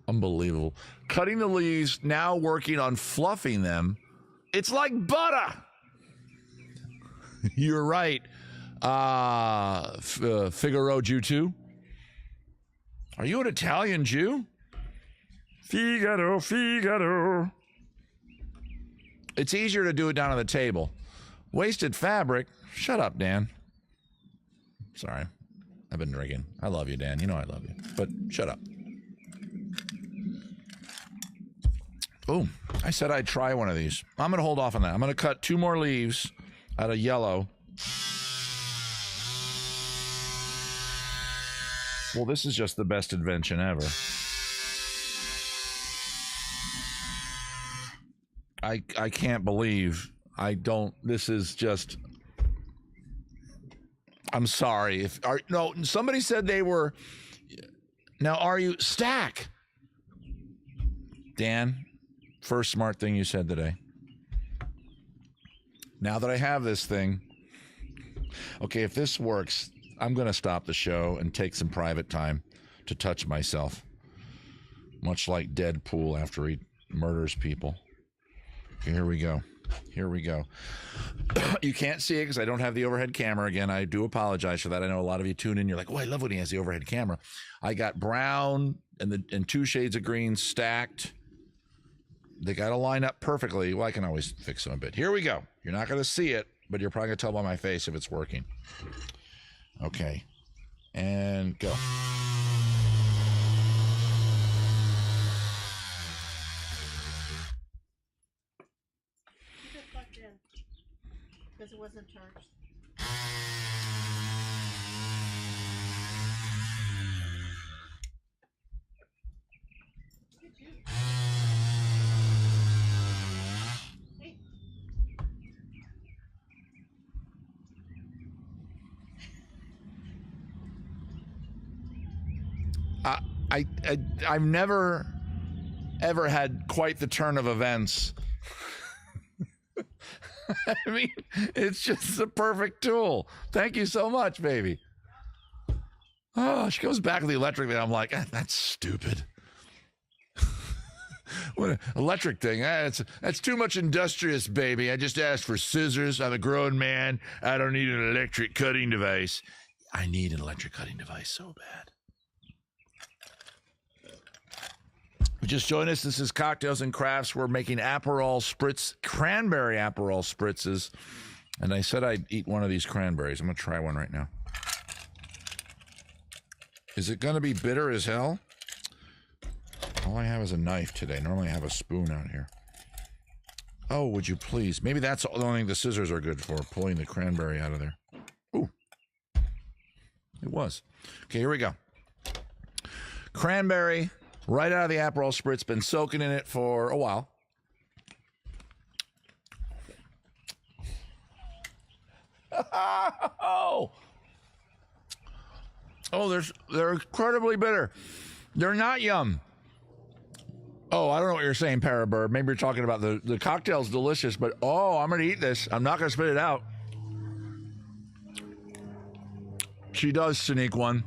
Unbelievable. Cutting the leaves, now working on fluffing them. It's like butter. You're right. Figaro Jew too. Are you an Italian Jew? Figaro. It's easier to do it down on the table. Wasted fabric. Shut up, Dan. Sorry. I've been drinking. I love you, Dan. You know I love you. But shut up. Boom. I said I'd try one of these. I'm going to hold off on that. I'm going to cut 2 more leaves out of yellow. Well, this is just the best invention ever. I can't believe this is just, I'm sorry. No, somebody said they were, now are you, stack. Dan, first smart thing you said today. Now that I have this thing, okay, if this works, I'm going to stop the show and take some private time to touch myself. Much like Deadpool after he murders people. Okay, here we go. Here we go. You can't see it because I don't have the overhead camera. Again, I do apologize for that. I know a lot of you tune in. You're like, oh, I love when he has the overhead camera. I got brown and 2 shades of green stacked. They got to line up perfectly. Well, I can always fix them a bit. Here we go. You're not going to see it, but you're probably going to tell by my face if it's working. Okay. And go. Keep it plugged in because it wasn't charged. I've never ever had quite the turn of events. I mean, it's just the perfect tool. Thank you so much, baby. Oh, she goes back to the electric thing. I'm like, that's stupid. What an electric thing. That's too much industrious, baby. I just asked for scissors. I'm a grown man. I don't need an electric cutting device. I need an electric cutting device so bad. You just joined us. This is Cocktails and Crafts. We're making Aperol Spritz, cranberry Aperol Spritzes. And I said I'd eat one of these cranberries. I'm going to try one right now. Is it going to be bitter as hell? All I have is a knife today. Normally I have a spoon out here. Oh, would you please? Maybe that's the only thing the scissors are good for, pulling the cranberry out of there. Ooh. It was. Okay, here we go. Cranberry, right out of the Aperol Spritz. Been soaking in it for a while. Oh, they're incredibly bitter. They're not yum. Oh, I don't know what you're saying, Parabird. Maybe you're talking about the cocktail's delicious, but oh, I'm going to eat this. I'm not going to spit it out. She does sneak one.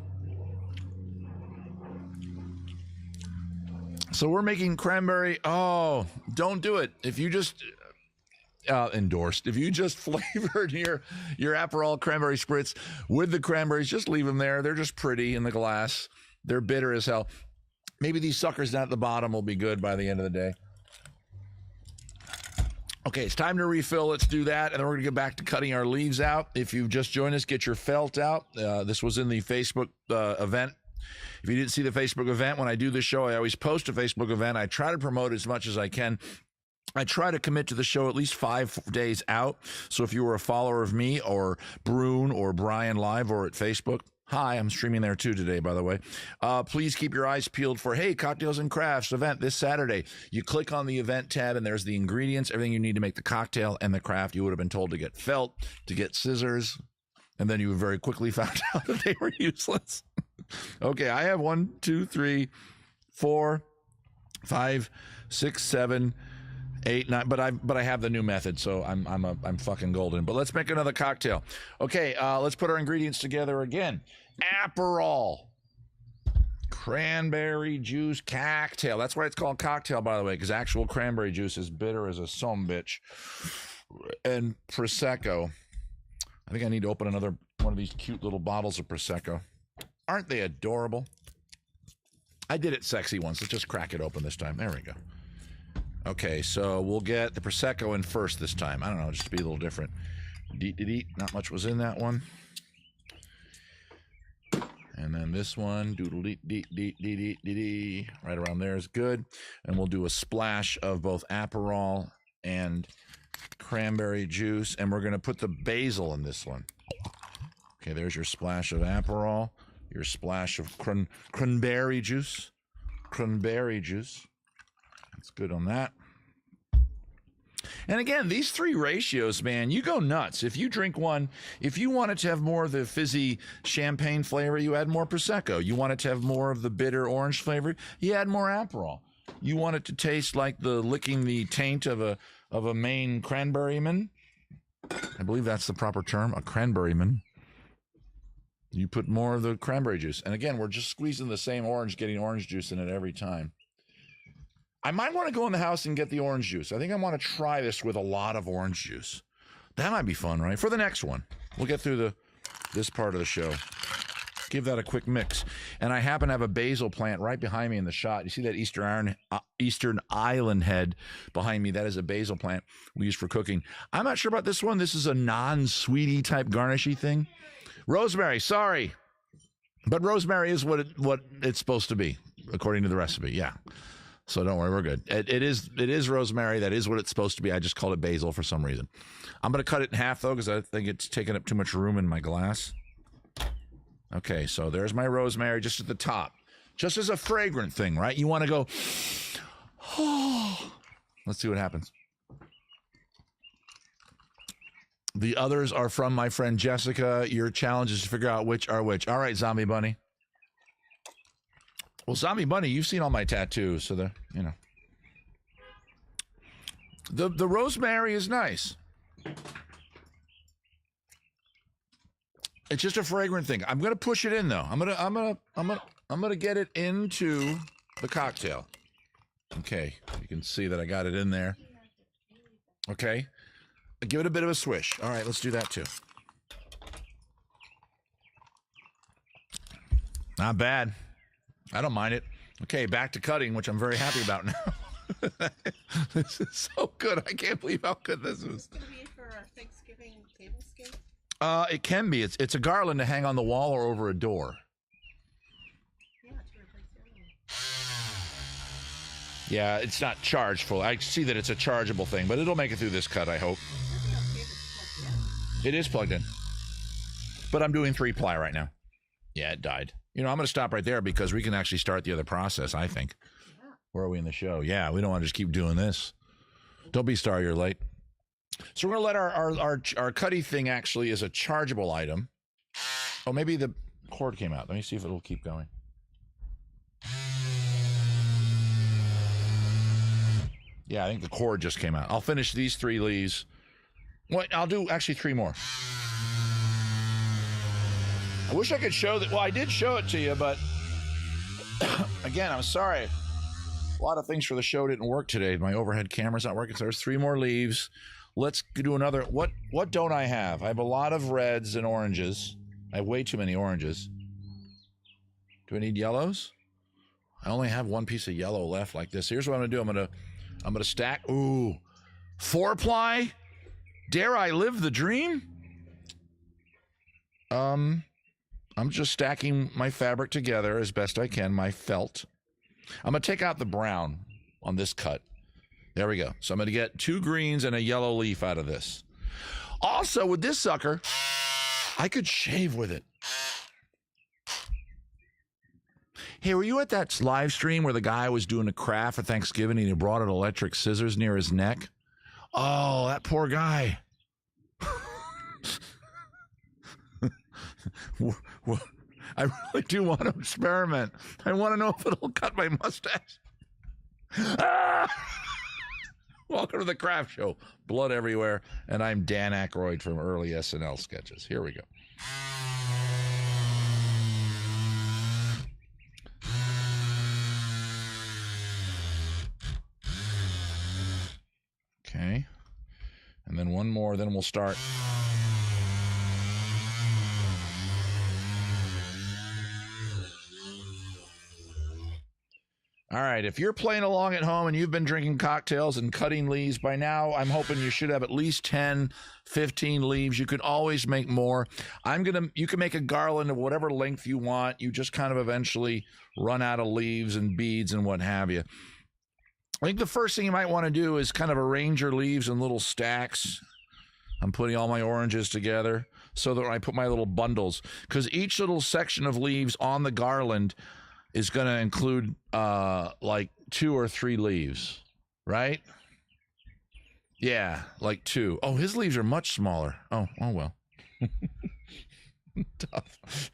So we're making cranberry. Oh, don't do it. If you just endorsed. If you just flavored your Aperol cranberry spritz with the cranberries, just leave them there. They're just pretty in the glass. They're bitter as hell. Maybe these suckers down at the bottom will be good by the end of the day. Okay, it's time to refill. Let's do that, and then we're going to get back to cutting our leaves out. If you've just joined us, get your felt out. This was in the Facebook event. If you didn't see the Facebook event, when I do this show, I always post a Facebook event. I try to promote as much as I can. I try to commit to the show at least 5 days out. So if you were a follower of me or Brune or Brian Live or at Facebook, hi, I'm streaming there too today, by the way. Please keep your eyes peeled for, hey, Cocktails and Crafts event this Saturday. You click on the event tab and there's the ingredients, everything you need to make the cocktail and the craft. You would have been told to get felt, to get scissors, and then you very quickly found out that they were useless. Okay, I have 1, 2, 3, 4, 5, 6, 7, 8, 9, but I have the new method, so I'm fucking golden. But let's make another cocktail. Okay, let's put our ingredients together again. Aperol, cranberry juice cocktail. That's why it's called cocktail, by the way, because actual cranberry juice is bitter as a sumbitch. And Prosecco. I think I need to open another one of these cute little bottles of Prosecco. Aren't they adorable? I did it sexy once. Let's just crack it open this time. There we go. Okay, so we'll get the Prosecco in first this time. I don't know, just to be a little different. Not much was in that one. And then this one, doodle-dee-dee-dee-dee-dee-dee, right around there is good. And we'll do a splash of both Aperol and cranberry juice. And we're going to put the basil in this one. Okay, there's your splash of Aperol, your splash of cranberry juice. Cranberry juice. That's good on that. And again, these 3 ratios, man, you go nuts. If you drink one, if you want it to have more of the fizzy champagne flavor, you add more Prosecco. You want it to have more of the bitter orange flavor, you add more Aperol. You want it to taste like the licking the taint of a Maine cranberryman. I believe that's the proper term, a cranberryman. You put more of the cranberry juice. And again, we're just squeezing the same orange, getting orange juice in it every time. I might want to go in the house and get the orange juice. I think I want to try this with a lot of orange juice. That might be fun, right? For the next one. We'll get through this part of the show. Give that a quick mix. And I happen to have a basil plant right behind me in the shot. You see that Eastern Island head behind me? That is a basil plant we use for cooking. I'm not sure about this one. This is a non-sweetie type garnishy thing. Rosemary, sorry. But rosemary is what it's supposed to be, according to the recipe. Yeah. So don't worry, we're good. It is rosemary. That is what it's supposed to be. I just called it basil for some reason. I'm going to cut it in half, though, because I think it's taking up too much room in my glass. Okay, so there's my rosemary just at the top. Just as a fragrant thing, right? You want to go, oh. Let's see what happens. The others are from my friend Jessica. Your challenge is to figure out which are which. All right, Zombie Bunny. Well, Zombie Bunny, you've seen all my tattoos, so the rosemary is nice. It's just a fragrant thing. I'm gonna push it in though. I'm gonna get it into the cocktail. Okay, you can see that I got it in there. Okay, give it a bit of a swish. All right, let's do that too. Not bad. I don't mind it. Okay, back to cutting, which I'm very happy about now. This is so good. I can't believe how good this is. Is this going to be for a Thanksgiving table scape? It can be. It's a garland to hang on the wall or over a door. Yeah, to replace the other one. Yeah, it's not charged full. I see that it's a chargeable thing, but it'll make it through this cut, I hope. It is plugged in. But I'm doing 3-ply right now. Yeah, it died. You know, I'm going to stop right there because we can actually start the other process, I think. Yeah. Where are we in the show? Yeah, we don't want to just keep doing this. Don't be sorry you're late. So we're going to let our cutty thing actually is a chargeable item. Oh, maybe the cord came out. Let me see if it'll keep going. Yeah, I think the cord just came out. I'll finish these 3 leaves. Well, I'll do actually 3 more. I wish I could show that. Well, I did show it to you, but again, I'm sorry. A lot of things for the show didn't work today. My overhead camera's not working, so there's 3 more leaves. Let's do another. What don't I have? I have a lot of reds and oranges. I have way too many oranges. Do I need yellows? I only have 1 piece of yellow left like this. Here's what I'm gonna do. I'm gonna stack. Ooh, 4-ply. Dare I live the dream? I'm just stacking my fabric together as best I can, my felt. I'm going to take out the brown on this cut. There we go. So I'm going to get 2 greens and a yellow leaf out of this. Also, with this sucker, I could shave with it. Hey, were you at that live stream where the guy was doing a craft for Thanksgiving and he brought an electric scissors near his neck? Oh, that poor guy. I really do want to experiment. I want to know if it'll cut my mustache. Ah! Welcome to the craft show. Blood everywhere. And I'm Dan Aykroyd from early SNL sketches. Here we go. Okay. And then 1 more, then we'll start. All right, if you're playing along at home and you've been drinking cocktails and cutting leaves by now, I'm hoping you should have at least 10, 15 leaves. You can always make more. You can make a garland of whatever length you want. You just kind of eventually run out of leaves and beads and what have you. I think the first thing you might want to do is kind of arrange your leaves in little stacks. I'm putting all my oranges together so that when I put my little bundles, because each little section of leaves on the garland is going to include like 2 or 3 leaves, right? Yeah, like 2. Oh, his leaves are much smaller. Oh well. Tough.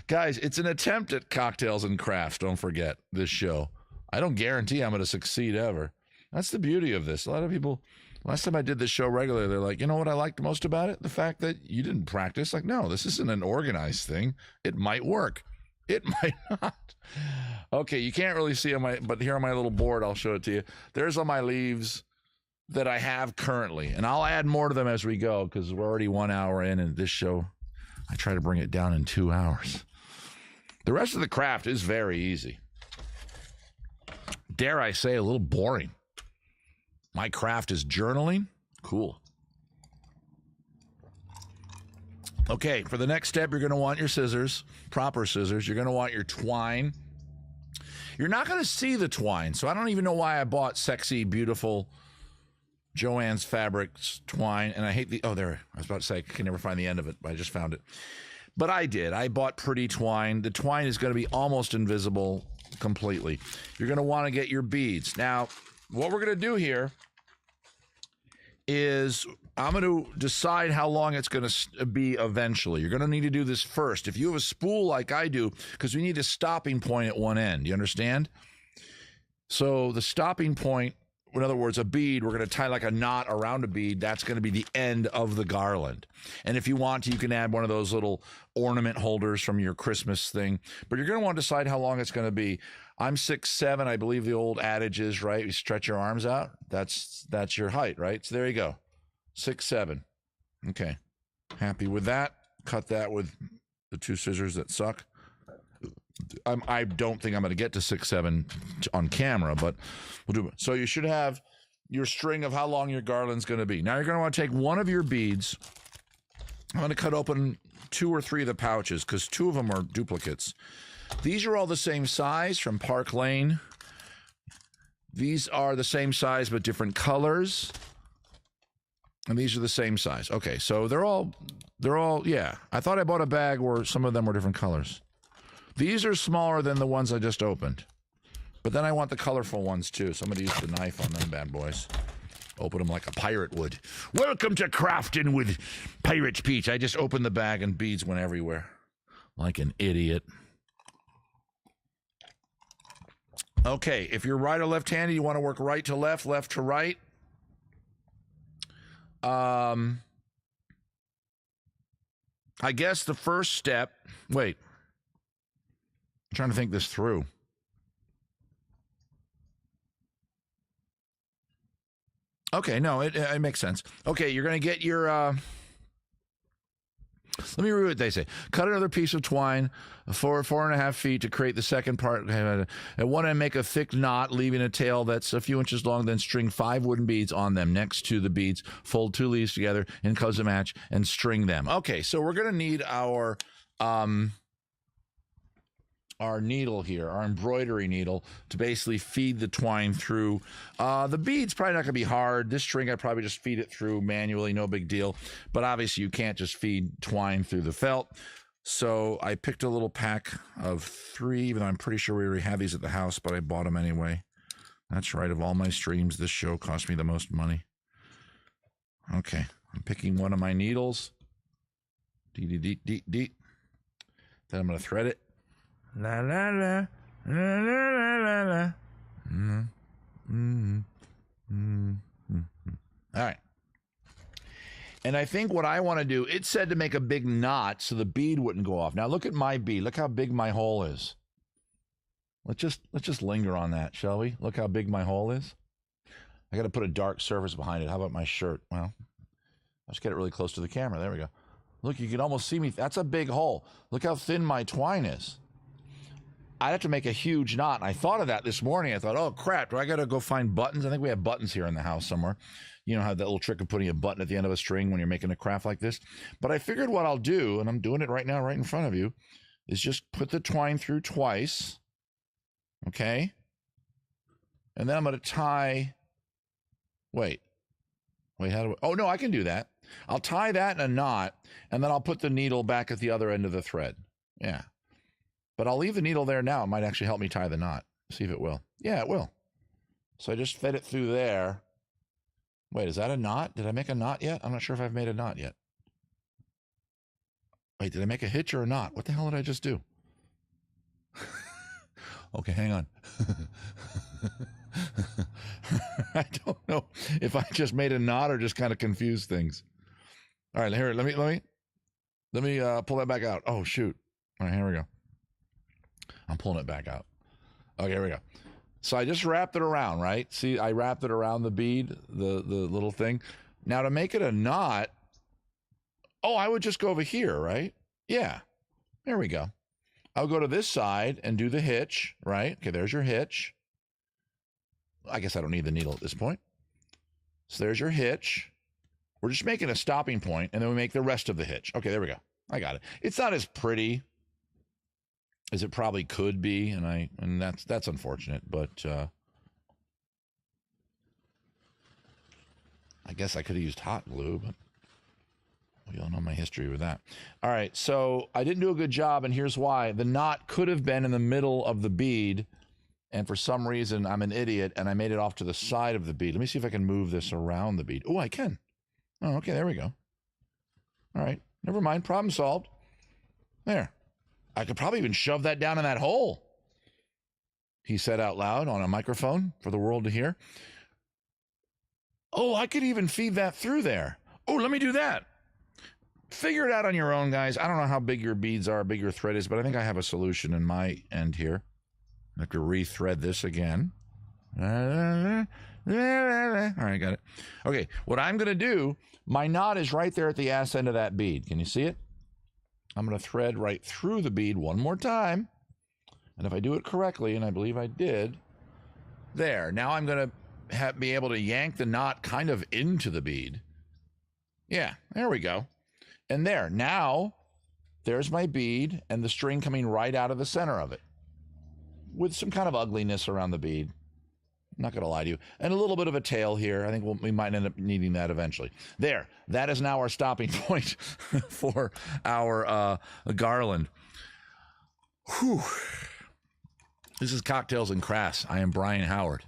Guys, it's an attempt at cocktails and crafts. Don't forget this show. I don't guarantee I'm going to succeed ever. That's the beauty of this. A lot of people, last time I did this show regularly, they're like, you know what I liked most about it? The fact that you didn't practice. Like, no, this isn't an organized thing. It might work. It might not. Okay, you can't really see on but here on my little board, I'll show it to you. There's all my leaves that I have currently, and I'll add more to them as we go because we're already 1 hour in, and this show, I try to bring it down in 2 hours. The rest of the craft is very easy. Dare I say, a little boring. My craft is journaling. Cool. Okay, for the next step, you're going to want your scissors, proper scissors. You're going to want your twine. You're not going to see the twine, so I don't even know why I bought sexy, beautiful Joann's Fabrics twine. And I hate the, oh, there, I was about to say I can never find the end of it, but I just found it. But I did. I bought pretty twine. The twine is going to be almost invisible completely. You're going to want to get your beads. Now, what we're going to do here is I'm going to decide how long it's going to be eventually. You're going to need to do this first. If you have a spool like I do, because we need a stopping point at one end. You understand? So the stopping point, in other words, a bead, we're going to tie like a knot around a bead. That's going to be the end of the garland. And if you want to, you can add one of those little ornament holders from your Christmas thing. But you're going to want to decide how long it's going to be. I'm 6'7". I believe the old adage is, right? You stretch your arms out. That's your height, right? So there you go. 6'7". Okay. Happy with that. Cut that with the two scissors that suck. I don't think I'm going to get to 6'7" on camera, but we'll do it. So you should have your string of how long your garland's going to be. Now you're going to want to take one of your beads. I'm going to cut open 2 or 3 of the pouches because 2 of them are duplicates. These are all the same size from Park Lane. These are the same size but different colors. And these are the same size. Okay, so they're all, yeah. I thought I bought a bag where some of them were different colors. These are smaller than the ones I just opened. But then I want the colorful ones too. So I'm going to use the knife on them bad boys. Open them like a pirate would. Welcome to crafting with Pirate Pete. I just opened the bag and beads went everywhere. Like an idiot. Okay, if you're right or left-handed, you want to work right to left, left to right. I guess the first step, wait. I'm trying to think this through. Okay, no, it makes sense. Okay, you're going to get your, let me read what they say. Cut another piece of twine 4.5 feet to create the second part. At one end, make a thick knot, leaving a tail that's a few inches long, then string 5 wooden beads on them. Next to the beads, fold 2 leaves together in colors to match and string them. Okay, so we're going to need our needle here, our embroidery needle, to basically feed the twine through. The bead's probably not going to be hard. This string, I'd probably just feed it through manually, no big deal. But obviously, you can't just feed twine through the felt. So I picked a little pack of 3, even though I'm pretty sure we already have these at the house, but I bought them anyway. That's right. Of all my streams, this show cost me the most money. Okay, I'm picking one of my needles. Then I'm going to thread it. La la la la la la la la. All right. And I think what I want to do, it said to make a big knot so the bead wouldn't go off. Now look at my bead. Look how big my hole is. Let's just linger on that, shall we? Look how big my hole is. I got to put a dark surface behind it. How about my shirt? Well, let's get it really close to the camera. There we go. Look, you can almost see me. That's a big hole. Look how thin my twine is. I'd have to make a huge knot. And I thought of that this morning. I thought, oh, crap, do I got to go find buttons? I think we have buttons here in the house somewhere. You know how that little trick of putting a button at the end of a string when you're making a craft like this? But I figured what I'll do, and I'm doing it right now right in front of you, is just put the twine through twice, okay? And then I'm going to tie, wait, how do I, oh, no, I can do that. I'll tie that in a knot, and then I'll put the needle back at the other end of the thread. Yeah. But I'll leave the needle there now. It might actually help me tie the knot. See if it will. Yeah, it will. So I just fed it through there. Wait, is that a knot? Did I make a knot yet? I'm not sure if I've made a knot yet. Wait, did I make a hitch or a knot? What the hell did I just do? Okay, hang on. I don't know if I just made a knot or just kind of confused things. All right, here, let me pull that back out. Oh, shoot. All right, here we go. I'm pulling it back out. Okay, here we go. So I just wrapped it around, right? See, I wrapped it around the bead, the little thing. Now to make it a knot, oh, I would just go over here, right? Yeah, there we go. I'll go to this side and do the hitch, right? Okay, there's your hitch. I guess I don't need the needle at this point. So there's your hitch. We're just making a stopping point, and then we make the rest of the hitch. Okay, there we go. I got it. It's not as pretty as it probably could be, and that's unfortunate, but I guess I could have used hot glue, but we all know my history with that. All right, so I didn't do a good job, and here's why. The knot could have been in the middle of the bead, And for some reason, I'm an idiot, and I made it off to the side of the bead. Let me see if I can move this around the bead. Oh, I can. Oh, okay, there we go. All right, never mind. Problem solved. There. I could probably even shove that down in that hole, he said out loud on a microphone for the world to hear. Oh, I could even feed that through there. Oh, let me do that. Figure it out on your own, guys. I don't know how big your beads are, how big your thread is, but I think I have a solution in my end here. I have to rethread this again. All right, got it. Okay, what I'm going to do, my knot is right there at the ass end of that bead. Can you see it? I'm going to thread right through the bead one more time. And if I do it correctly, and I believe I did, there. Now I'm going to be able to yank the knot kind of into the bead. Yeah, there we go. And there. Now, there's my bead and the string coming right out of the center of it, with some kind of ugliness around the bead. I'm not going to lie to you. And a little bit of a tail here. I think we might end up needing that eventually. There. That is now our stopping point for our garland. Whew. This is Cocktails and Crass. I am Brian Howard.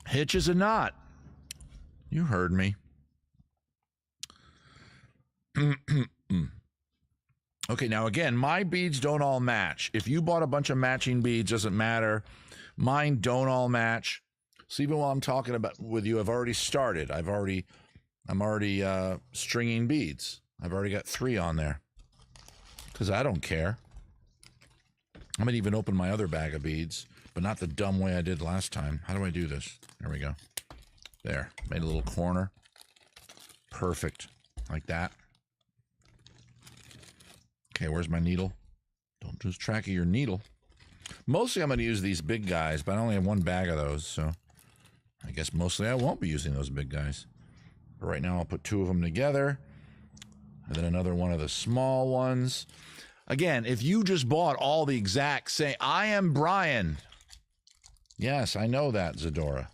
Hitch is a knot. You heard me. Okay, now again, my beads don't all match. If you bought a bunch of matching beads, doesn't matter. Mine don't all match. So even while I'm talking about with you, I've already started. I'm already stringing beads. I've already got 3 on there because I don't care. I'm gonna even open my other bag of beads, but not the dumb way I did last time. How do I do this? There we go. There, made a little corner. Perfect, like that. Okay, where's my needle? Don't lose track of your needle. Mostly I'm going to use these big guys, but I only have 1 bag of those, so I guess mostly I won't be using those big guys. But right now I'll put 2 of them together, and then another one of the small ones. Again, if you just bought all the exact same, I am Brian. Yes, I know that, Zadora.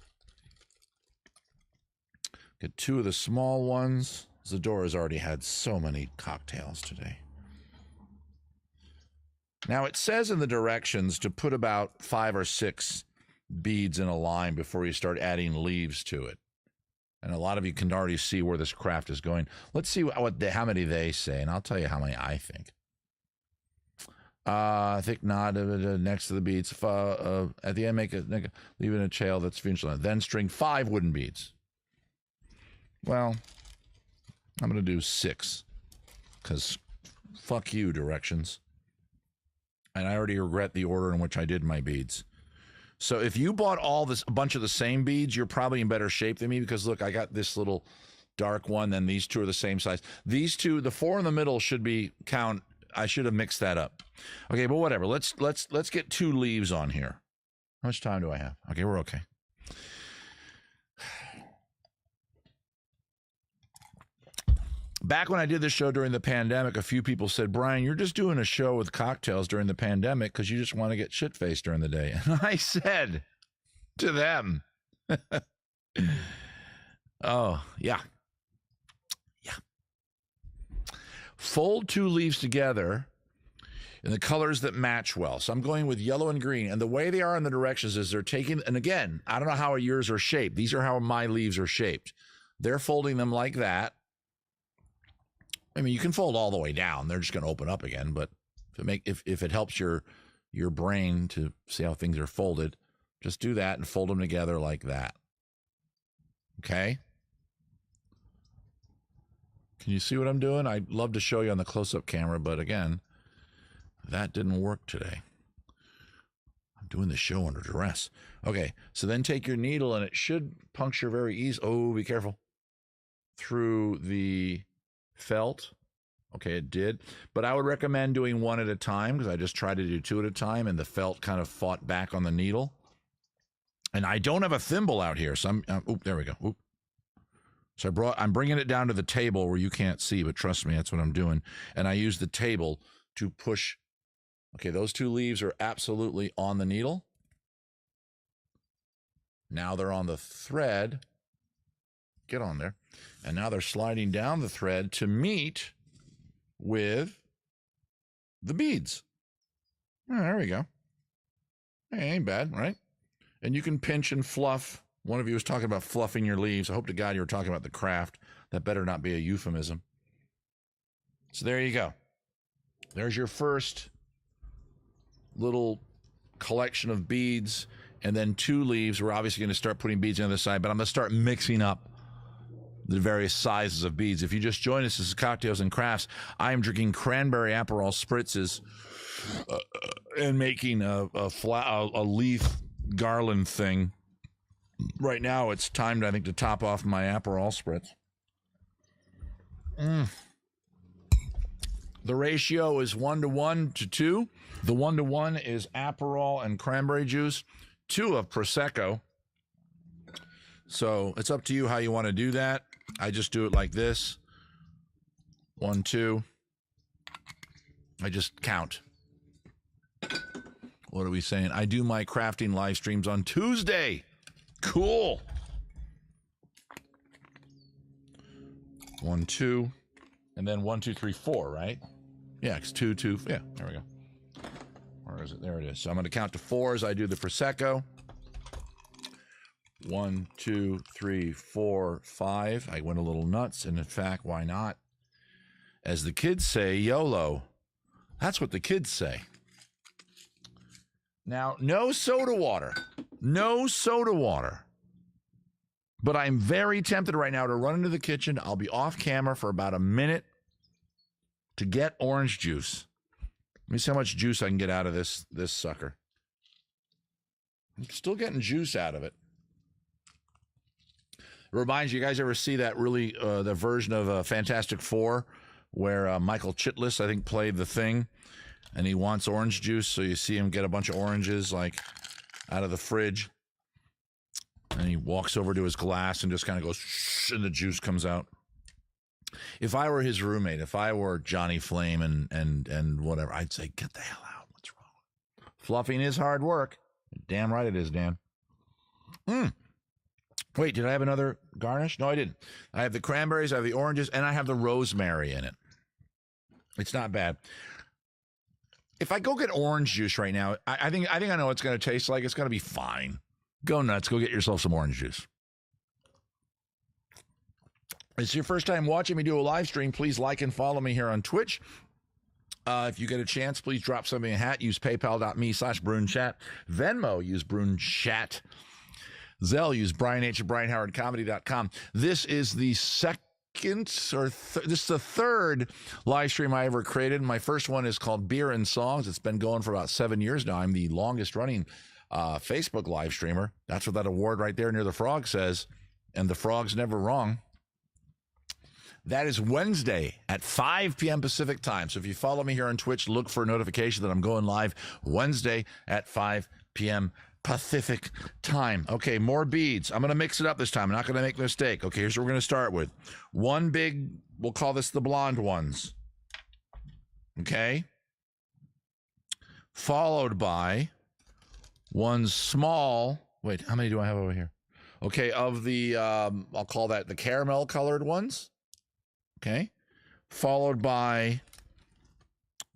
Get 2 of the small ones. Zadora's already had so many cocktails today. Now, it says in the directions to put about 5 or 6 beads in a line before you start adding leaves to it. And a lot of you can already see where this craft is going. Let's see how many they say, and I'll tell you how many I think. I think not next to the beads. At the end, leave it in a tail that's eventually. Then string 5 wooden beads. Well, I'm going to do 6, because fuck you, directions. And I already regret the order in which I did my beads. So if you bought a bunch of the same beads, you're probably in better shape than me, because look, I got this little dark one, then these 2 are the same size. These 2, the 4 in the middle should be I should have mixed that up. Okay, but whatever. Let's get 2 leaves on here. How much time do I have? Okay, we're okay. Back when I did this show during the pandemic, a few people said, Brian, you're just doing a show with cocktails during the pandemic because you just want to get shit-faced during the day. And I said to them, oh, yeah. Yeah. Fold 2 leaves together in the colors that match well. So I'm going with yellow and green. And the way they are in the directions is they're taking, and again, I don't know how yours are shaped. These are how my leaves are shaped. They're folding them like that. I mean, you can fold all the way down. They're just going to open up again. But if it helps your brain to see how things are folded, just do that and fold them together like that. Okay? Can you see what I'm doing? I'd love to show you on the close-up camera, but again, that didn't work today. I'm doing the show under duress. Okay, so then take your needle, and it should puncture very easy. Oh, be careful. Through the felt. Okay, it did. But I would recommend doing 1 at a time, because I just tried to do 2 at a time, and the felt kind of fought back on the needle. And I don't have a thimble out here, so there we go. Oop. So I'm bringing it down to the table where you can't see, but trust me, that's what I'm doing. And I use the table to push. Okay, those 2 leaves are absolutely on the needle. Now they're on the thread. Get on there. And now they're sliding down the thread to meet with the beads. Oh, there we go. Hey, ain't bad, right? And you can pinch and fluff. One of you was talking about fluffing your leaves. I hope to God you were talking about the craft. That better not be a euphemism. So there you go. There's your first little collection of beads, and then 2 leaves. We're obviously going to start putting beads on the other side, but I'm going to start mixing up the various sizes of beads. If you just joined us, this is Cocktails and Crafts. I am drinking cranberry Aperol spritzes and making a leaf garland thing. Right now, it's timed, I think, to top off my Aperol spritz. The ratio is 1 to 2. The 1 to 1 is Aperol and cranberry juice, 2 of Prosecco. So it's up to you how you want to do that. I just do it like this. 1, 2. I just count. What are we saying? I do my crafting live streams on Tuesday. Cool. 1, 2. And then 1, 2, 3, 4, right? Yeah, it's 2, 2. Yeah, there we go. Where is it? There it is. So I'm going to count to 4 as I do the Prosecco. 1, 2, 3, 4, 5. I went a little nuts, and in fact, why not? As the kids say, YOLO. That's what the kids say. Now, no soda water. No soda water. But I'm very tempted right now to run into the kitchen. I'll be off camera for about a minute to get orange juice. Let me see how much juice I can get out of this sucker. I'm still getting juice out of it. It reminds you guys ever see that really, the version of Fantastic Four where Michael Chiklis, I think, played the Thing, and he wants orange juice, so you see him get a bunch of oranges, like, out of the fridge, and he walks over to his glass and just kind of goes, shh, and the juice comes out. If I were his roommate, if I were Johnny Flame and whatever, I'd say, get the hell out. What's wrong? Fluffing is hard work. Damn right it is, Dan. Wait, did I have another garnish? No, I didn't. I have the cranberries, I have the oranges, and I have the rosemary in it. It's not bad. If I go get orange juice right now, I think I know what it's going to taste like. It's going to be fine. Go nuts. Go get yourself some orange juice. If it's your first time watching me do a live stream, please like and follow me here on Twitch. If you get a chance, please drop something in a hat. Use paypal.me/BruneChat. Venmo, use BruneChat. Zelle, use Brian H. at BrianHowardComedy.com. This is the this is the third live stream I ever created. My first one is called Beer and Songs. It's been going for about 7 years now. I'm the longest running Facebook live streamer. That's what that award right there near the frog says. And the frog's never wrong. That is Wednesday at 5 p.m. Pacific time. So if you follow me here on Twitch, look for a notification that I'm going live Wednesday at 5 p.m. Pacific time. Okay, more beads. I'm going to mix it up this time. I'm not going to make a mistake. Okay, here's what we're going to start with. One big, we'll call this the blonde ones. Okay. Followed by one small, wait, how many do I have over here? Okay, of the, I'll call that the caramel colored ones. Okay. Followed by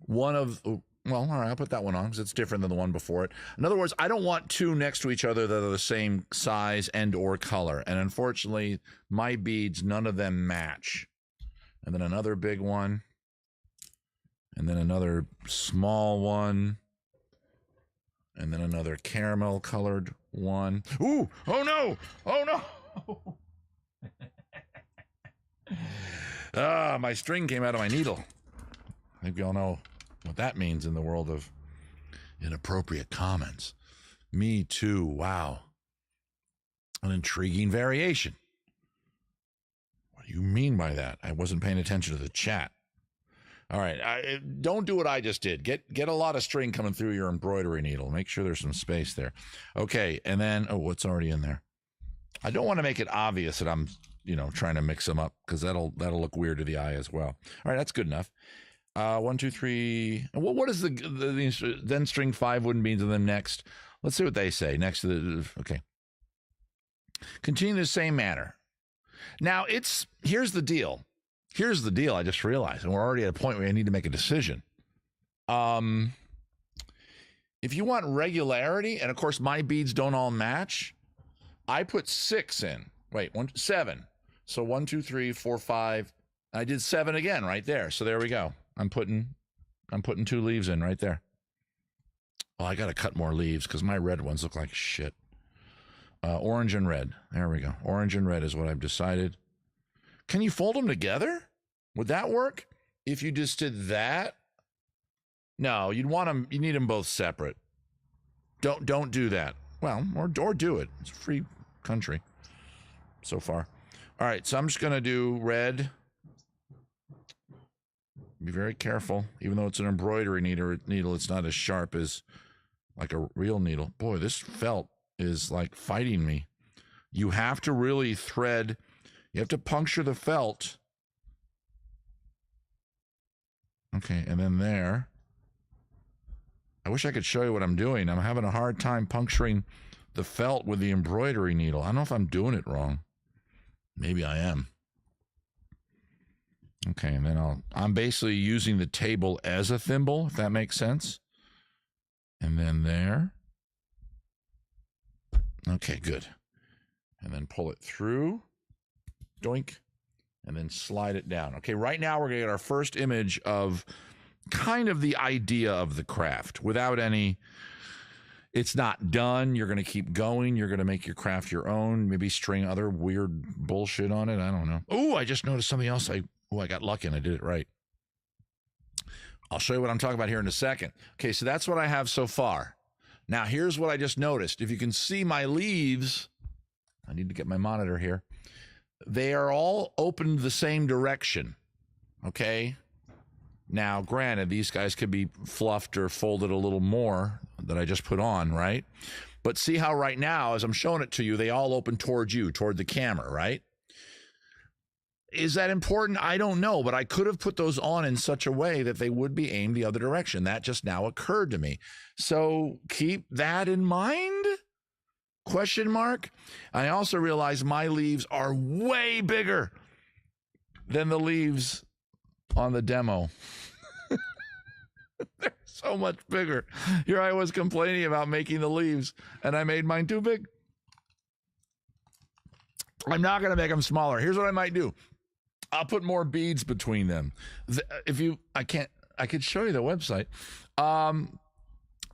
one of, well, all right, I'll put that one on because it's different than the one before it. In other words, I don't want 2 next to each other that are the same size and or color. And unfortunately, my beads, none of them match. And then another big one. And then another small one. And then another caramel colored one. Ooh, oh no, oh no. My string came out of my needle. I think we all know what that means in the world of inappropriate comments. Me too. Wow. An intriguing variation. What do you mean by that? I wasn't paying attention to the chat. All right. Don't do what I just did. Get a lot of string coming through your embroidery needle. Make sure there's some space there. Okay. And then, oh, what's already in there? I don't want to make it obvious that I'm, trying to mix them up because that'll look weird to the eye as well. All right. That's good enough. 1, 2, 3. What is the then string 5 wooden beads and then next? Let's see what they say next to the, okay. Continue in the same manner. Now here's the deal. I just realized, and we're already at a point where I need to make a decision. If you want regularity, and of course my beads don't all match, I put 6 in. Wait, 7. So 1, 2, 3, 4, 5. I did 7 again right there. So there we go. I'm putting 2 leaves in right there. Oh, I got to cut more leaves because my red ones look like shit. Orange and red. There we go. Orange and red is what I've decided. Can you fold them together? Would that work? If you just did that? No, you'd want them. You need them both separate. Don't do that. Well, or do it. It's a free country so far. All right, so I'm just gonna do red. Be very careful. Even though it's an embroidery needle, it's not as sharp as like a real needle. Boy, this felt is like fighting me. You have to really thread. You have to puncture the felt. Okay, and then there. I wish I could show you what I'm doing. I'm having a hard time puncturing the felt with the embroidery needle. I don't know if I'm doing it wrong. Maybe I am. Okay, and then I'm basically using the table as a thimble, if that makes sense. And then there. Okay, good. And then pull it through. Doink. And then slide it down. Okay, right now we're going to get our first image of kind of the idea of the craft without any, it's not done. You're going to keep going. You're going to make your craft your own, maybe string other weird bullshit on it. I don't know. Oh, I just noticed something else. I got lucky and I did it right. I'll show you what I'm talking about here in a second. Okay, so that's what I have so far. Now, here's what I just noticed. If you can see my leaves, I need to get my monitor here. They are all opened the same direction, okay? Now, granted, these guys could be fluffed or folded a little more that I just put on, right? But see how right now, as I'm showing it to you, they all open towards you, toward the camera, right? Is that important? I don't know, but I could have put those on in such a way that they would be aimed the other direction. That just now occurred to me. So keep that in mind? Question mark. I also realize my leaves are way bigger than the leaves on the demo. They're so much bigger. Here I was complaining about making the leaves, and I made mine too big. I'm not going to make them smaller. Here's what I might do. I'll put more beads between them. I could show you the website.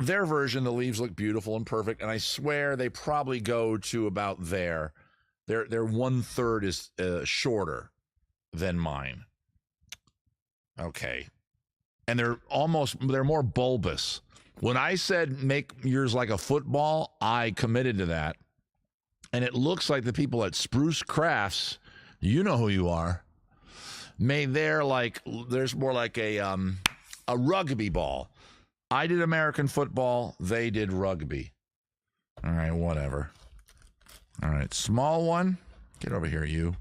Their version, the leaves look beautiful and perfect, and I swear they probably go to about there. Their 1/3 is shorter than mine. Okay. And they're more bulbous. When I said make yours like a football, I committed to that. And it looks like the people at Spruce Crafts, you know who you are, made there's more like a rugby ball. I did American football. They did rugby. All right, whatever. All right, small one. Get over here, you.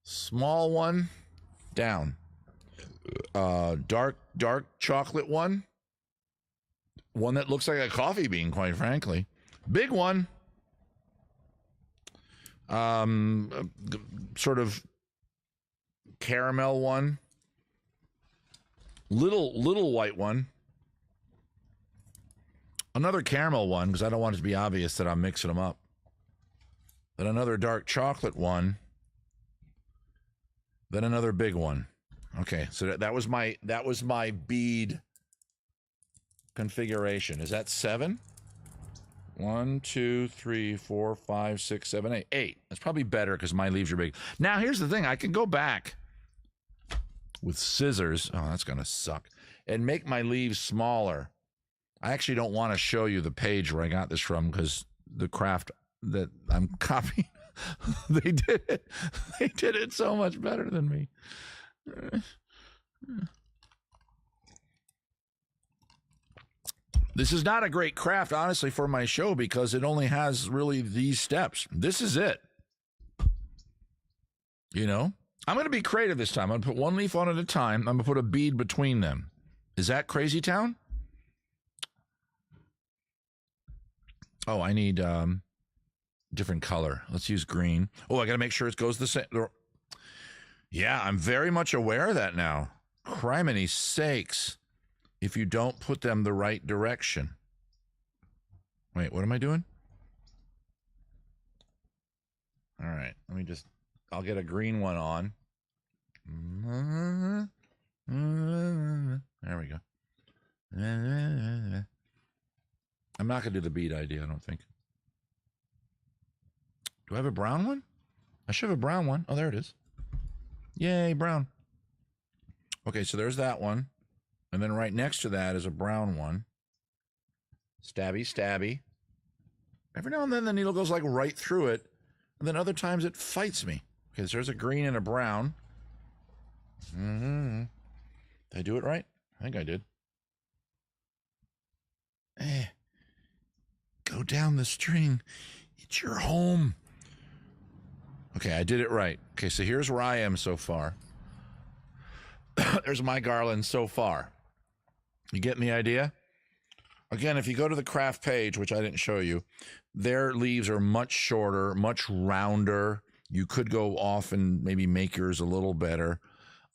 Small one. Down. Dark chocolate one. One that looks like a coffee bean, quite frankly. Big one. Sort of caramel one. Little white one. Another caramel one, because I don't want it to be obvious that I'm mixing them up. Then another dark chocolate one. Then another big one. Okay, so that was my bead configuration. Is that 7? 1, 2, 3, 4, 5, 6, 7, 8. 8. That's probably better because my leaves are big. Now, here's the thing. I can go back with scissors. Oh, that's going to suck. And make my leaves smaller. I actually don't want to show you the page where I got this from because the craft that I'm copying, they did it. They did it so much better than me. This is not a great craft, honestly, for my show because it only has really these steps. This is it. You know? I'm going to be creative this time. I'm going to put one leaf on at a time. I'm going to put a bead between them. Is that Crazy Town? Oh, I need different color. Let's use green. Oh, I got to make sure it goes the same. Yeah, I'm very much aware of that now. Criminy sakes. if you don't put them the right direction. Wait, what am I doing? All right, I'll get a green one on. There we go. I'm not going to do the bead idea, I don't think. Do I have a brown one? I should have a brown one. Oh, there it is. Yay, brown. Okay, so there's that one. And then right next to that is a brown one. Stabby, stabby. Every now and then the needle goes like right through it. And then other times it fights me. Okay, so there's a green and a brown. Did I do it right? I think I did. Go down the string. It's your home. Okay, I did it right. Okay, so here's where I am so far. There's my garland so far. You getting the idea? Again, if you go to the craft page, which I didn't show you, their leaves are much shorter, much rounder. You could go off and maybe make yours a little better.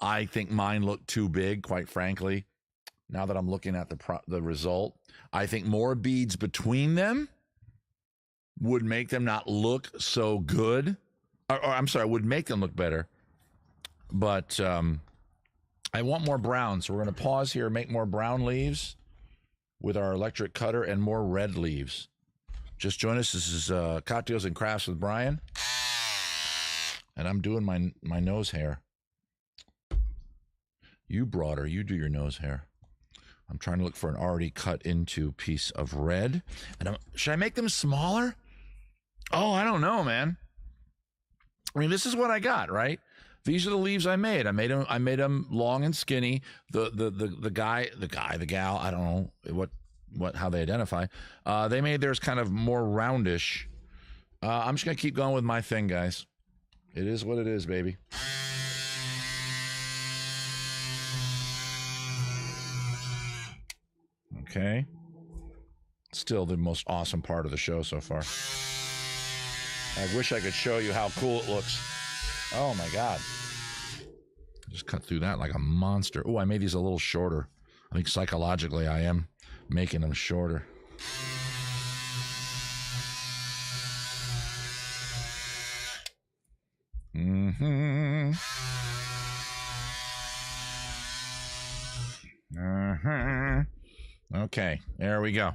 I think mine look too big, quite frankly. Now that I'm looking at the result, I think more beads between them would make them not look so good. Or I'm sorry, would make them look better. But I want more brown, so we're going to pause here, make more brown leaves with our electric cutter and more red leaves. Just join us. This is Cocktails and Crafts with Brian. And I'm doing my nose hair. You broader, you do your nose hair. I'm trying to look for an already cut into piece of red. And should I make them smaller? Oh, I don't know, man. I mean, this is what I got, right? These are the leaves I made. I made them long and skinny. The gal, I don't know how they identify. They made theirs kind of more roundish. I'm just gonna keep going with my thing, guys. It is what it is, baby. Okay. Still the most awesome part of the show so far. I wish I could show you how cool it looks. Oh my God. Just cut through that like a monster. Oh, I made these a little shorter. I think psychologically I am making them shorter. Okay, there we go.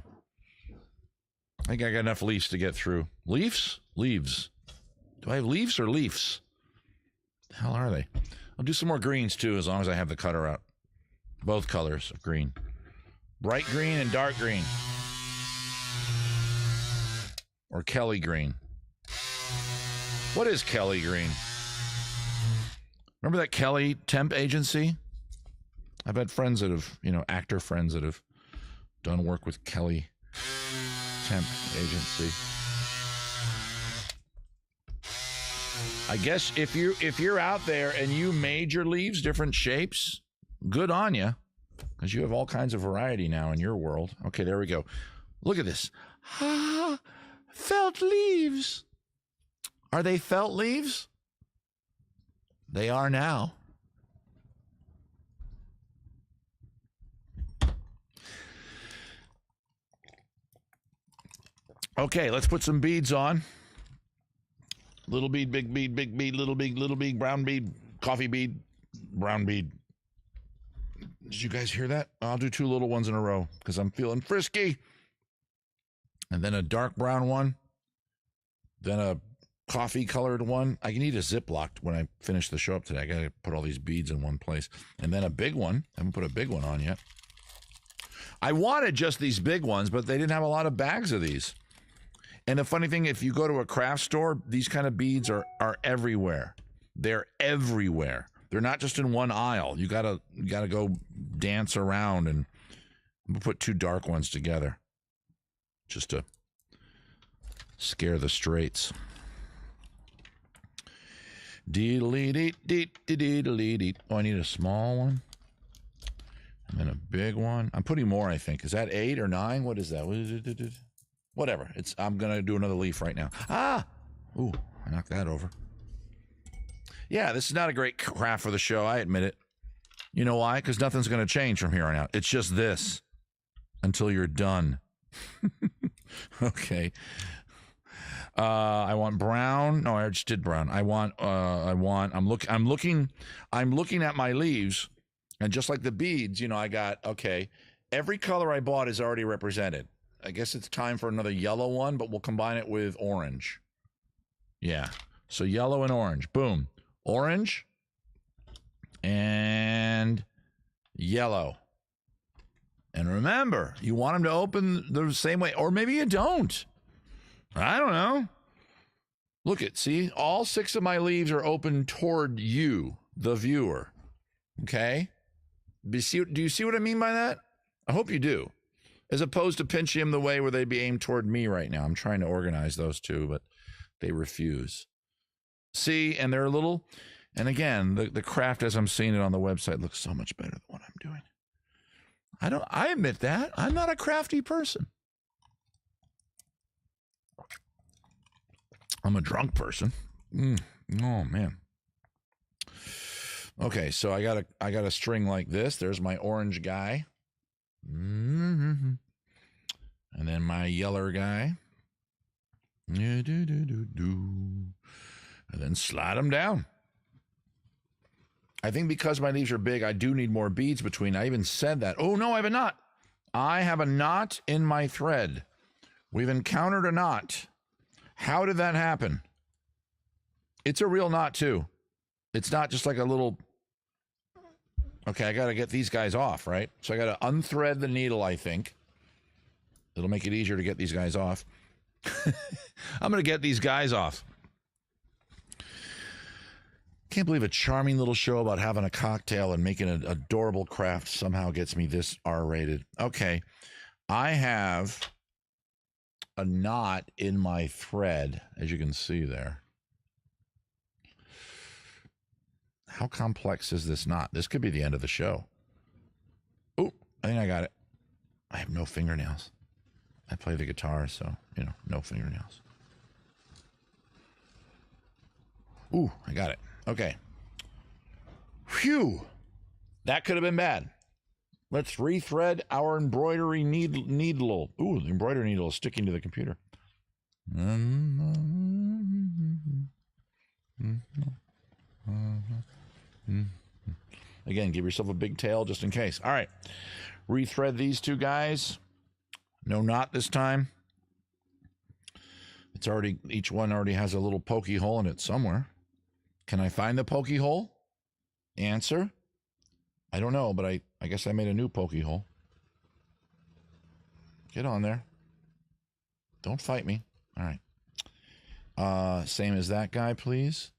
I think I got enough leaves to get through. Leaves? Leaves. Do I have leaves or leaves? The hell are they? I'll do some more greens too, as long as I have the cutter out. Both colors of green. Bright green and dark green. Or Kelly green. What is Kelly green? Remember that Kelly temp agency? I've had friends that have, actor friends that have done work with Kelly temp agency. I guess if you're out there and you made your leaves different shapes, good on you, because you have all kinds of variety now in your world. Okay, there we go. Look at this. Felt leaves. Are they felt leaves? They are now. Okay, let's put some beads on. Little bead, big bead, big bead, little bead, brown bead, coffee bead, brown bead. Did you guys hear that? I'll do two little ones in a row because I'm feeling frisky. And then a dark brown one. Then a coffee colored one. I need a Ziploc when I finish the show up today. I got to put all these beads in one place. And then a big one. I haven't put a big one on yet. I wanted just these big ones, but they didn't have a lot of bags of these. And the funny thing, if you go to a craft store, these kind of beads are everywhere. They're everywhere. They're not just in one aisle. You gotta go dance around, and put two dark ones together just to scare the straights. Dee-dee-dee-dee-dee-dee-dee. Oh, I need a small one. And then a big one. I'm putting more, I think. Is that 8 or 9? What is that? Whatever. I'm going to do another leaf right now. Ooh, I knocked that over. Yeah, this is not a great craft for the show. I admit it. You know why? Because nothing's going to change from here on out. It's just this until you're done. Okay. I want brown. No, I just did brown. I'm looking at my leaves, and just like the beads, I got, okay, every color I bought is already represented. I guess it's time for another yellow one, but we'll combine it with orange. Yeah. So yellow and orange. Boom. Orange and yellow. And remember, you want them to open the same way, or maybe you don't. I don't know. Look see, all 6 of my leaves are open toward you, the viewer. Okay? Do you see what I mean by that? I hope you do. As opposed to pinching them the way where they'd be aimed toward me right now. I'm trying to organize those two, but they refuse. See, and they're a little, and again, the craft as I'm seeing it on the website looks so much better than what I'm doing. I admit that. I'm not a crafty person. I'm a drunk person. Oh man. Okay, so I got a string like this. There's my orange guy. And then my yeller guy. And then slide them down. I think because my leaves are big, I do need more beads between. I even said that. Oh, no, I have a knot. I have a knot in my thread. We've encountered a knot. How did that happen? It's a real knot, too. It's not just like a little... Okay, I got to get these guys off, right? So I got to unthread the needle, I think. It'll make it easier to get these guys off. I'm going to get these guys off. Can't believe a charming little show about having a cocktail and making an adorable craft somehow gets me this R-rated. Okay, I have a knot in my thread, as you can see there. How complex is this knot? This could be the end of the show. Oh, I think I got it. I have no fingernails. I play the guitar, so, no fingernails. Ooh, I got it. Okay. Phew. That could have been bad. Let's rethread our embroidery needle. Ooh, the embroidery needle is sticking to the computer. Again, give yourself a big tail just in case. All right. Rethread these two guys. No knot this time. Each one already has a little pokey hole in it somewhere. Can I find the pokey hole? Answer? I don't know, but I guess I made a new pokey hole. Get on there. Don't fight me. All right. Same as that guy, please.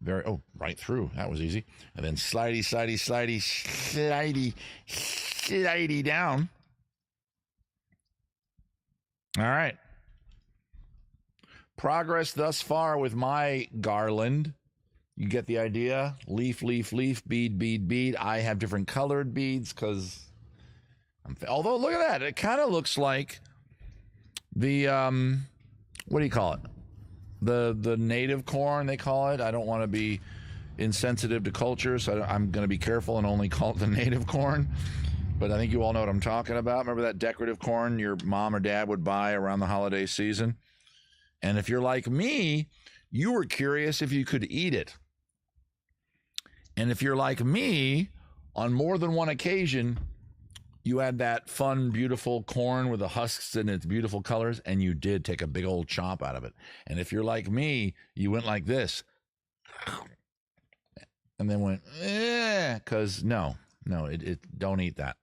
Right through. That was easy. And then slidey down. All right. Progress thus far with my garland. You get the idea? Leaf, leaf, leaf, bead, bead, bead. I have different colored beads because... Although, look at that. It kind of looks like the... what do you call it? The native corn, they call it. I don't want to be insensitive to culture, so I'm going to be careful and only call it the native corn. But I think you all know what I'm talking about. Remember that decorative corn your mom or dad would buy around the holiday season? And if you're like me, you were curious if you could eat it. And if you're like me, on more than one occasion, you had that fun, beautiful corn with the husks and its beautiful colors, and you did take a big old chomp out of it. And if you're like me, you went like this. And then went, because no, don't eat that.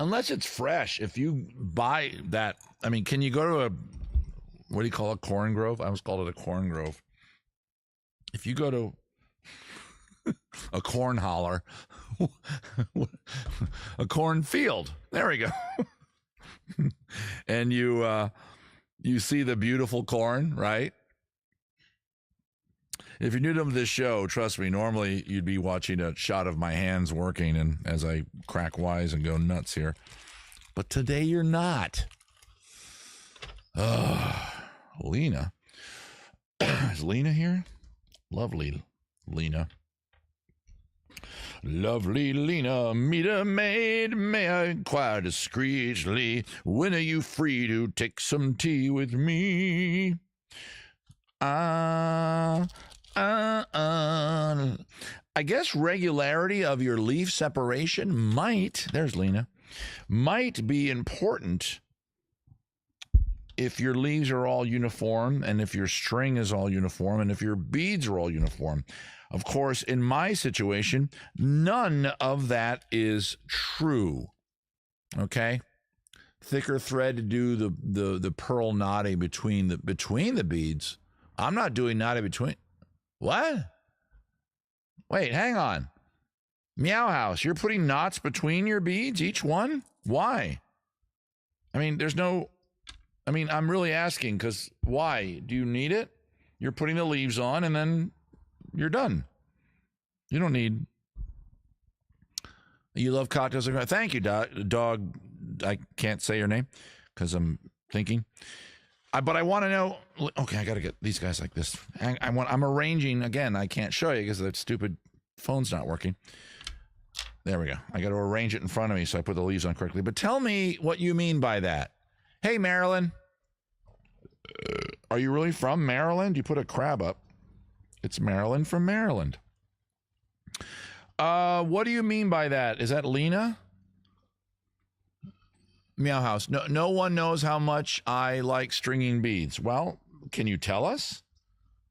Unless it's fresh. If you buy that, can you go to what do you call it, corn grove? I almost called it a corn grove. If you go to a corn holler, a corn field, there we go. And you see the beautiful corn, right? If you're new to this show, trust me, normally you'd be watching a shot of my hands working and as I crack wise and go nuts here. But today you're not. Lena. Is Lena here? Lovely Lena. Lovely Lena, meter maid, may I inquire discreetly, when are you free to take some tea with me? I guess regularity of your leaf separation might, there's Lena, might be important if your leaves are all uniform and if your string is all uniform and if your beads are all uniform. Of course, in my situation, none of that is true. Okay? Thicker thread to do the pearl knotting between the beads. I'm not doing knotting between. What? Wait, hang on. Meow House, you're putting knots between your beads, each one? Why? I mean, I'm really asking because why? Do you need it? You're putting the leaves on and then you're done. You don't need. You love cocktails. Thank you, dog. I can't say your name because I'm thinking. But I want to know. Okay, I got to get these guys like this. I'm arranging again. I can't show you because the stupid phone's not working. There we go. I got to arrange it in front of me so I put the leaves on correctly. But tell me what you mean by that. Hey, Marilyn. Are you really from Maryland? You put a crab up. It's Marilyn from Maryland. What do you mean by that? Is that Lena? Meow House. No one knows how much I like stringing beads. Well, can you tell us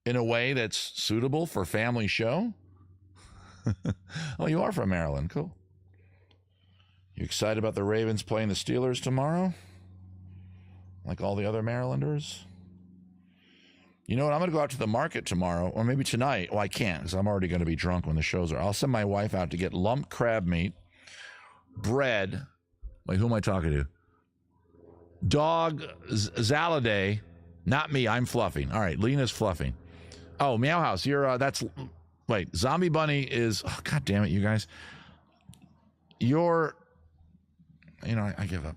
in a way that's suitable for family show? Oh, you are from Maryland. Cool. You excited about the Ravens playing the Steelers tomorrow? Like all the other Marylanders? You know what? I'm going to go out to the market tomorrow, or maybe tonight. Well, I can't because I'm already going to be drunk when the shows are. I'll send my wife out to get lumped crab meat, bread. Wait, who am I talking to? Dog Zaladay. Not me. I'm fluffing. All right, Lena's fluffing. Oh, Meow House. You're, wait, Zombie Bunny is, oh, God damn it, you guys. You're, I give up.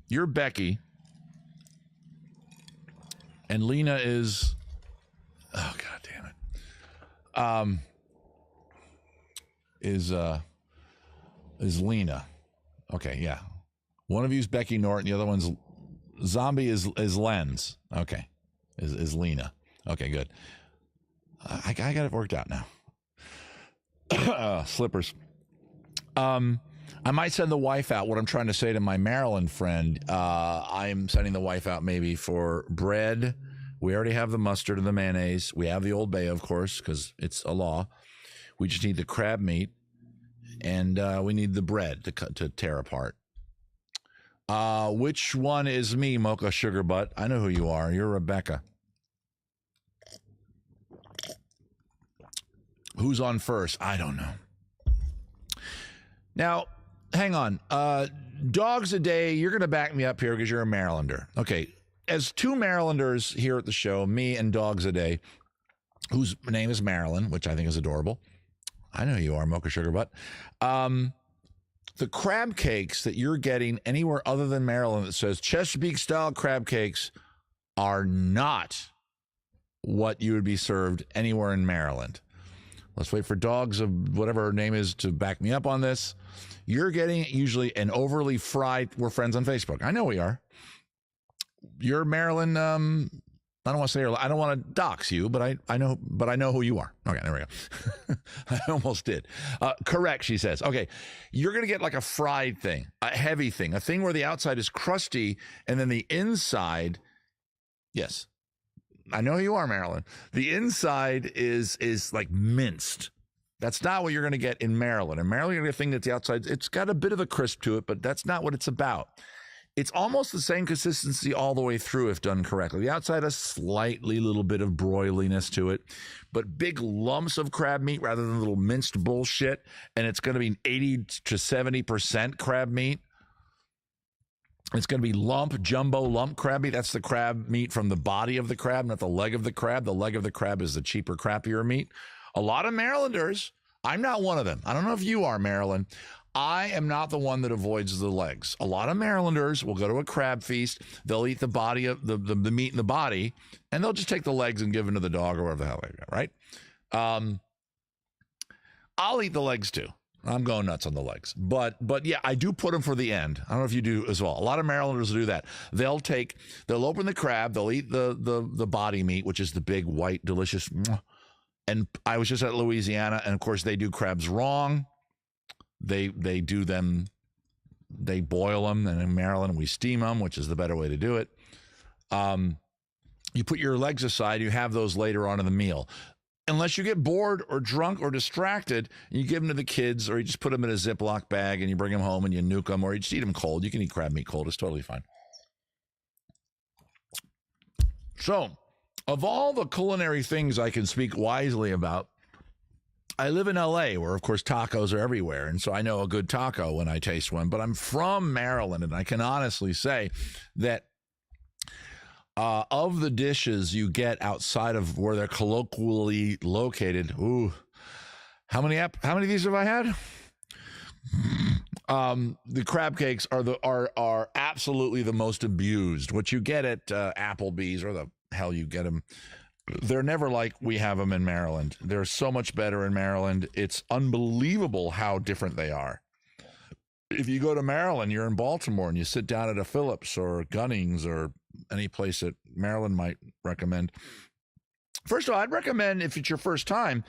You're Becky. And Lena is, oh, God damn it. Is Lena. Okay, yeah. One of you's Becky Norton, the other one's Zombie is Lens. Okay. Is Lena. Okay, good. I got it worked out now. Slippers. I might send the wife out. What I'm trying to say to my Maryland friend, I'm sending the wife out maybe for bread. We already have the mustard and the mayonnaise. We have the Old Bay, of course, because it's a law. We just need the crab meat, and we need the bread to tear apart. Which one is me, Mocha Sugar Butt? I know who you are. You're Rebecca. Who's on first? I don't know. Now, hang on. Dogs a Day, you're going to back me up here because you're a Marylander. Okay. As two Marylanders here at the show, me and Dogs a Day, whose name is Marilyn, which I think is adorable. I know who you are, Mocha Sugar Butt. The crab cakes that you're getting anywhere other than Maryland that says Chesapeake style crab cakes are not what you would be served anywhere in Maryland. Let's wait for Dogs of whatever her name is to back me up on this. You're getting usually an overly fried. We're friends on Facebook. I know we are. You're Maryland. I don't want to say I don't want to dox you, but I know who you are. Okay, there we go. I almost did. Correct, she says. Okay, you're going to get like a fried thing, a heavy thing, a thing where the outside is crusty and then the inside, yes, I know who you are, Maryland. The inside is like minced. That's not what you're going to get in Maryland. In Maryland, you're going to get a thing that the outside, it's got a bit of a crisp to it, but that's not what it's about. It's almost the same consistency all the way through if done correctly. The outside has slightly little bit of broiliness to it, but big lumps of crab meat rather than little minced bullshit. And it's going to be 80 to 70% crab meat. It's going to be jumbo lump crab meat. That's the crab meat from the body of the crab, not the leg of the crab. The leg of the crab is the cheaper, crappier meat. A lot of Marylanders, I'm not one of them. I don't know if you are, Maryland. I am not the one that avoids the legs. A lot of Marylanders will go to a crab feast. They'll eat the body of the meat in the body, and they'll just take the legs and give them to the dog or whatever the hell they got, right? I'll eat the legs too. I'm going nuts on the legs. But yeah, I do put them for the end. I don't know if you do as well. A lot of Marylanders do that. They'll open the crab, they'll eat the body meat, which is the big, white, delicious. And I was just at Louisiana, and of course they do crabs wrong. They do them, they boil them, and in Maryland we steam them, which is the better way to do it. You put your legs aside, you have those later on in the meal. Unless you get bored or drunk or distracted, you give them to the kids, or you just put them in a Ziploc bag and you bring them home and you nuke them, or you just eat them cold. You can eat crab meat cold. It's totally fine. So, of all the culinary things I can speak wisely about, I live in L.A., where, of course, tacos are everywhere, and so I know a good taco when I taste one. But I'm from Maryland, and I can honestly say that of the dishes you get outside of where they're colloquially located, how many of these have I had? The crab cakes are absolutely the most abused. What you get at Applebee's, or the hell you get them, they're never like we have them in Maryland. They're so much better in Maryland. It's unbelievable how different they are. If you go to Maryland, you're in Baltimore, and you sit down at a Phillips or Gunnings or any place that Maryland might recommend. First of all, I'd recommend, if it's your first time,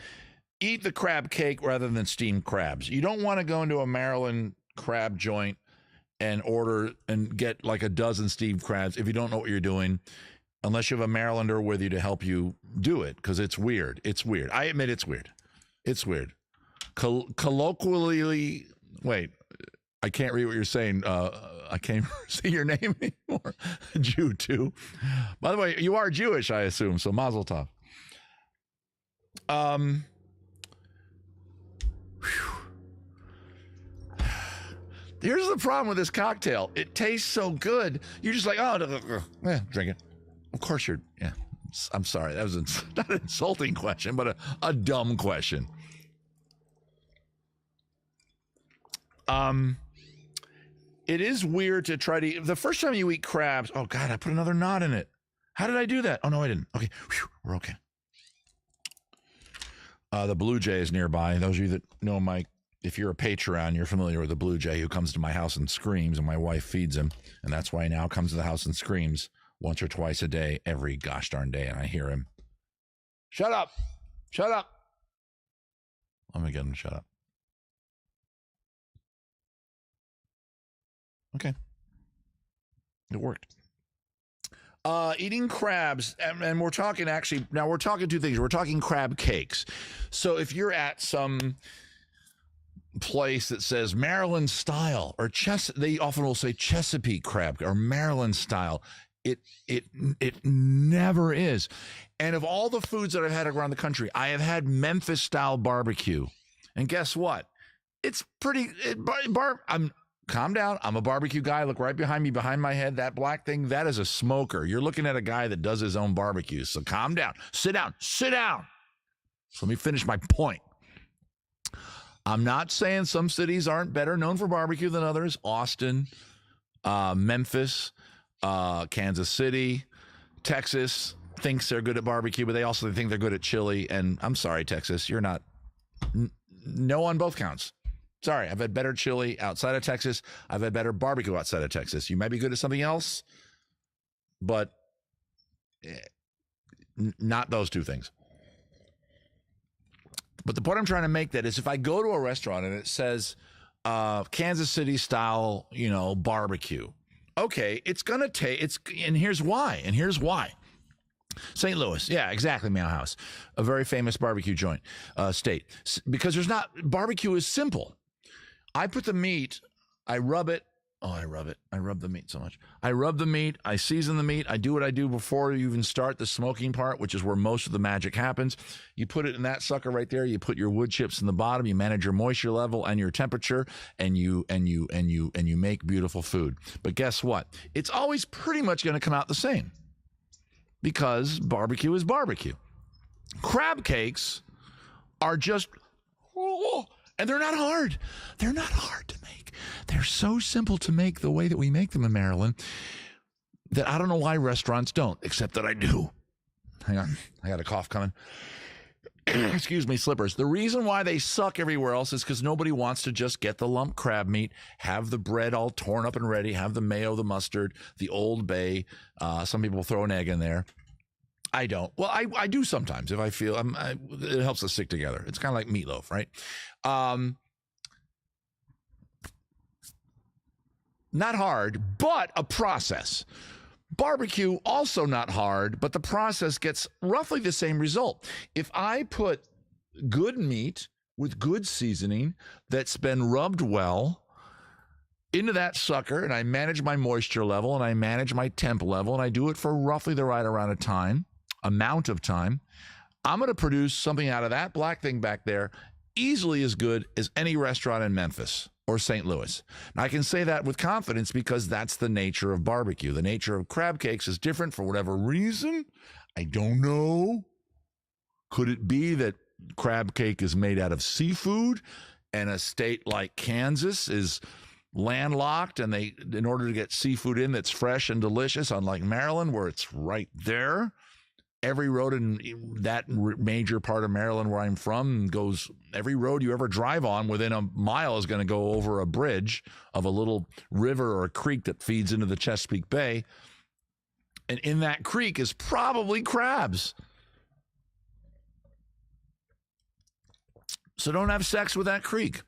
eat the crab cake rather than steamed crabs. You don't want to go into a Maryland crab joint and order and get like a dozen steamed crabs if you don't know what you're doing, unless you have a Marylander with you to help you do it, because it's weird. It's weird. I admit it's weird. It's weird. Colloquially, wait, I can't read what you're saying. I can't see your name anymore. Jew, too. By the way, you are Jewish, I assume, so mazel tov. Here's the problem with this cocktail. It tastes so good. You're just like, drink it. Of course you're, yeah. I'm sorry. That was not an insulting question, but a dumb question. It is weird to try to eat. The first time you eat crabs, oh God, I put another knot in it. How did I do that? Oh no, I didn't. Okay, we're okay. The Blue Jay is nearby. Those of you that know if you're a Patreon, you're familiar with the Blue Jay, who comes to my house and screams, and my wife feeds him. And that's why he now comes to the house and screams once or twice a day, every gosh darn day. And I hear him. Shut up. Shut up. Let me get him to shut up. Okay. It worked. Eating crabs, and we're talking now we're talking two things. We're talking crab cakes. So if you're at some place that says Maryland style, or they often will say Chesapeake crab or Maryland style. It never is. And of all the foods that I've had around the country, I have had Memphis style barbecue. And guess what? It's pretty, calm down. I'm a barbecue guy. Look right behind me, behind my head. That black thing, that is a smoker. You're looking at a guy that does his own barbecue. So calm down. Sit down. Sit down. So let me finish my point. I'm not saying some cities aren't better known for barbecue than others. Austin, Memphis, Kansas City, Texas thinks they're good at barbecue, but they also think they're good at chili. And I'm sorry, Texas, you're not. No on both counts. Sorry, I've had better chili outside of Texas. I've had better barbecue outside of Texas. You might be good at something else, but not those two things. But the point I'm trying to make that is, if I go to a restaurant and it says Kansas City style, barbecue, okay, it's going to take, and here's why. St. Louis, yeah, exactly, Meow House, a very famous barbecue joint, state. Because barbecue is simple. I put the meat, I rub it. Oh, I rub it. I rub the meat so much. I rub the meat. I season the meat. I do what I do before you even start the smoking part, which is where most of the magic happens. You put it in that sucker right there. You put your wood chips in the bottom. You manage your moisture level and your temperature, and you make beautiful food. But guess what? It's always pretty much going to come out the same, because barbecue is barbecue. Crab cakes are just, and they're not hard. They're not hard to make. They're so simple to make the way that we make them in Maryland that I don't know why restaurants don't, except that I do. Hang on. I got a cough coming. excuse me, slippers. The reason why they suck everywhere else is because nobody wants to just get the lump crab meat, have the bread all torn up and ready, have the mayo, the mustard, the Old Bay. Some people throw an egg in there. I don't. Well, I do sometimes if I feel it helps us stick together. It's kind of like meatloaf, right? Not hard, but a process. Barbecue, also not hard, but the process gets roughly the same result. If I put good meat with good seasoning that's been rubbed well into that sucker, and I manage my moisture level, and I manage my temp level, and I do it for roughly the right amount of time, I'm going to produce something out of that black thing back there easily as good as any restaurant in Memphis or St. Louis. Now, I can say that with confidence because that's the nature of barbecue. The nature of crab cakes is different for whatever reason. I don't know. Could it be that crab cake is made out of seafood and a state like Kansas is landlocked and they, in order to get seafood in that's fresh and delicious, unlike Maryland where it's right there? Every road in that major part of Maryland where I'm from goes, every road you ever drive on within a mile is going to go over a bridge of a little river or a creek that feeds into the Chesapeake Bay. And in that creek is probably crabs. So don't have sex with that creek.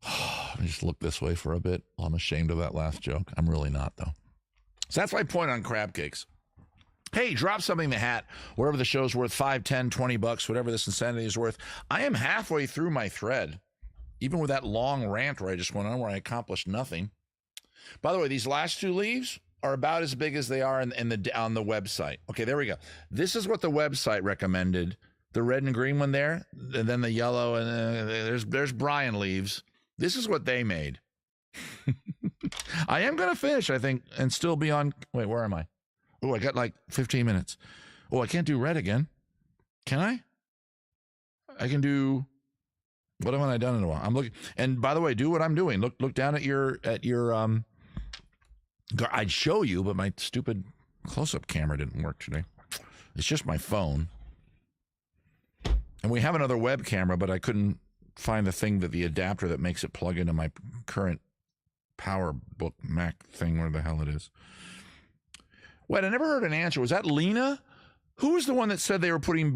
Let me just look this way for a bit. I'm ashamed of that last joke. I'm really not, though. So that's my point on crab cakes. Hey, drop something in the hat, wherever the show's worth, 5, 10, 20 bucks, whatever this insanity is worth. I am halfway through my thread, even with that long rant where I just went on where I accomplished nothing. By the way, these last 2 leaves are about as big as they are on the website. Okay, there we go. This is what the website recommended. The red and green one there, and then the yellow, and there's Brian leaves. This is what they made. I am going to finish, I think, and still be on. Wait, where am I? Oh, I got like 15 minutes. Oh, I can't do red again. Can I? I can do. What haven't I done in a while? I'm looking. And by the way, do what I'm doing. Look down at your. I'd show you, but my stupid close-up camera didn't work today. It's just my phone. And we have another web camera, but I couldn't find the adapter that makes it plug into my current PowerBook Mac thing, where the hell it is. Wait, I never heard an answer. Was that Lena? Who was the one that said they were putting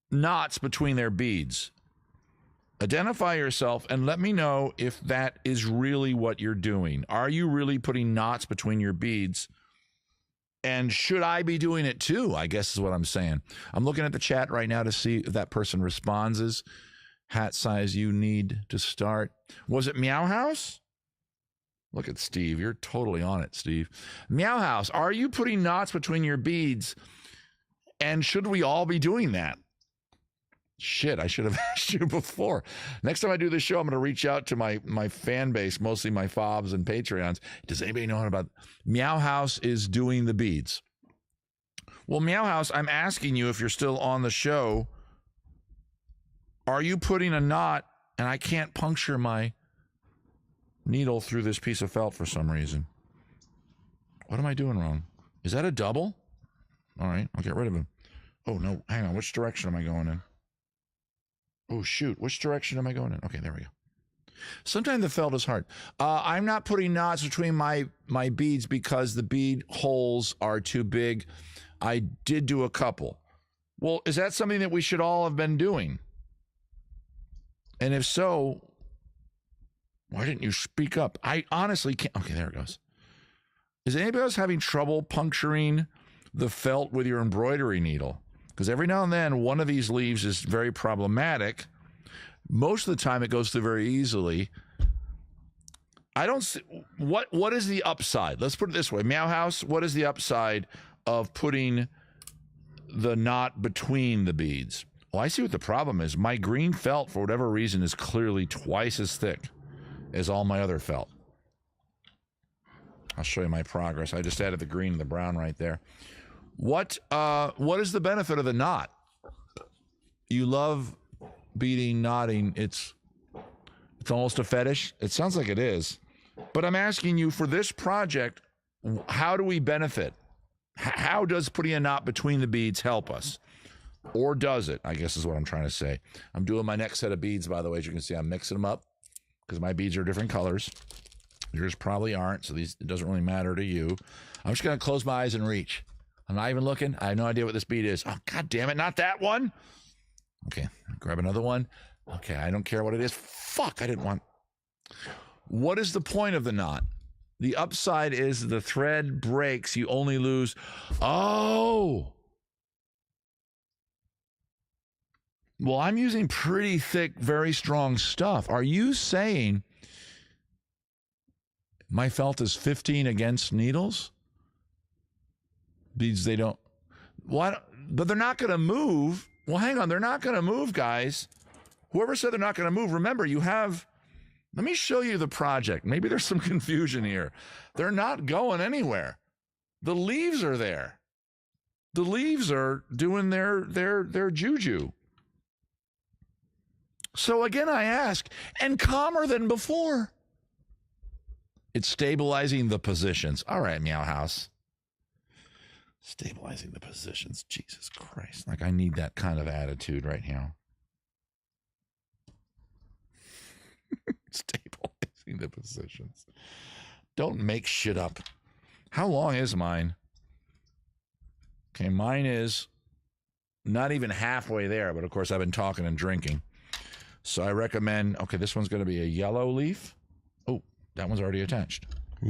knots between their beads? Identify yourself and let me know if that is really what you're doing. Are you really putting knots between your beads? And should I be doing it too? I guess is what I'm saying. I'm looking at the chat right now to see if that person responds. Hat size you need to start. Was it Meow House? Look at Steve. You're totally on it, Steve. Meow House, are you putting knots between your beads? And should we all be doing that? Shit, I should have asked you before. Next time I do this show, I'm going to reach out to my fan base, mostly my fobs and Patreons. Does anybody know about Meow House is doing the beads? Well, Meow House, I'm asking you if you're still on the show, are you putting a knot, and I can't puncture my needle through this piece of felt for some reason. What am I doing wrong? Is that a double? All right, I'll get rid of him. Oh, no, hang on. Which direction am I going in? Oh, shoot. Which direction am I going in? Okay, there we go. Sometimes the felt is hard. I'm not putting knots between my beads because the bead holes are too big. I did do a couple. Well, is that something that we should all have been doing? And if so, why didn't you speak up? I honestly can't. Okay, there it goes. Is anybody else having trouble puncturing the felt with your embroidery needle? Because every now and then, one of these leaves is very problematic. Most of the time, it goes through very easily. I don't see, what is the upside? Let's put it this way. Meow House, what is the upside of putting the knot between the beads? Well, I see what the problem is. My green felt, for whatever reason, is clearly twice as thick as all my other felt. I'll show you my progress. I just added the green and the brown right there. What is the benefit of the knot? You love beading, knotting. It's almost a fetish. It sounds like it is. But I'm asking you, for this project, how do we benefit? How does putting a knot between the beads help us? Or does it? I guess is what I'm trying to say. I'm doing my next set of beads, by the way. As you can see, I'm mixing them up because my beads are different colors. Yours probably aren't, so it doesn't really matter to you. I'm just going to close my eyes and reach. I'm not even looking. I have no idea what this bead is. Oh, God damn it, not that one. Okay, grab another one. Okay, I don't care what it is. Fuck, I didn't want... What is the point of the knot? The upside is the thread breaks. You only lose... Oh! Well, I'm using pretty thick, very strong stuff. Are you saying my felt is 15 against needles? Beads, they don't... What? But they're not going to move. Well, hang on. They're not going to move, guys. Whoever said they're not going to move, remember, you have... Let me show you the project. Maybe there's some confusion here. They're not going anywhere. The leaves are there. The leaves are doing their juju. So again, I ask, and calmer than before. It's stabilizing the positions. All right, Meow House. Stabilizing the positions. Jesus Christ. Like, I need that kind of attitude right now. Stabilizing the positions. Don't make shit up. How long is mine? Okay, mine is not even halfway there, but of course I've been talking and drinking. So I recommend, okay, this one's going to be a yellow leaf. Oh, that one's already attached. Oh,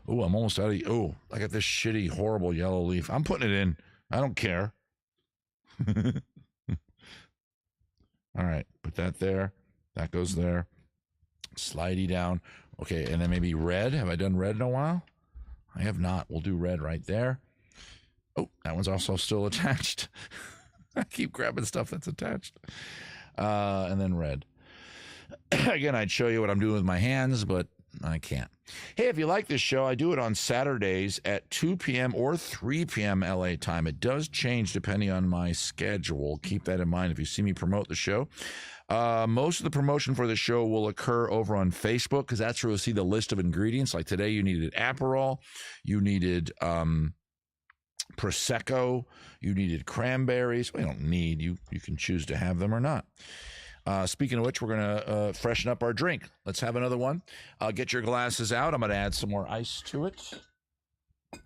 I'm almost out of, oh, I got this shitty, horrible yellow leaf. I'm putting it in. I don't care. All right, put that there. That goes there. Slidey down. Okay, and then maybe red. Have I done red in a while? I have not. We'll do red right there. Oh, that one's also still attached. I keep grabbing stuff that's attached. And then red. Again, I'd show you what I'm doing with my hands, but I can't. Hey, if you like this show, I do it on Saturdays at 2 p.m. or 3 p.m. LA time. It does change depending on my schedule. Keep that in mind if you see me promote the show. Most of the promotion for the show will occur over on Facebook because that's where you'll see the list of ingredients. Like today, you needed Aperol, you needed Prosecco, you needed cranberries. Well, you don't need, you can choose to have them or not. Speaking of which, we're going to freshen up our drink. Let's have another one. Get your glasses out. I'm going to add some more ice to it.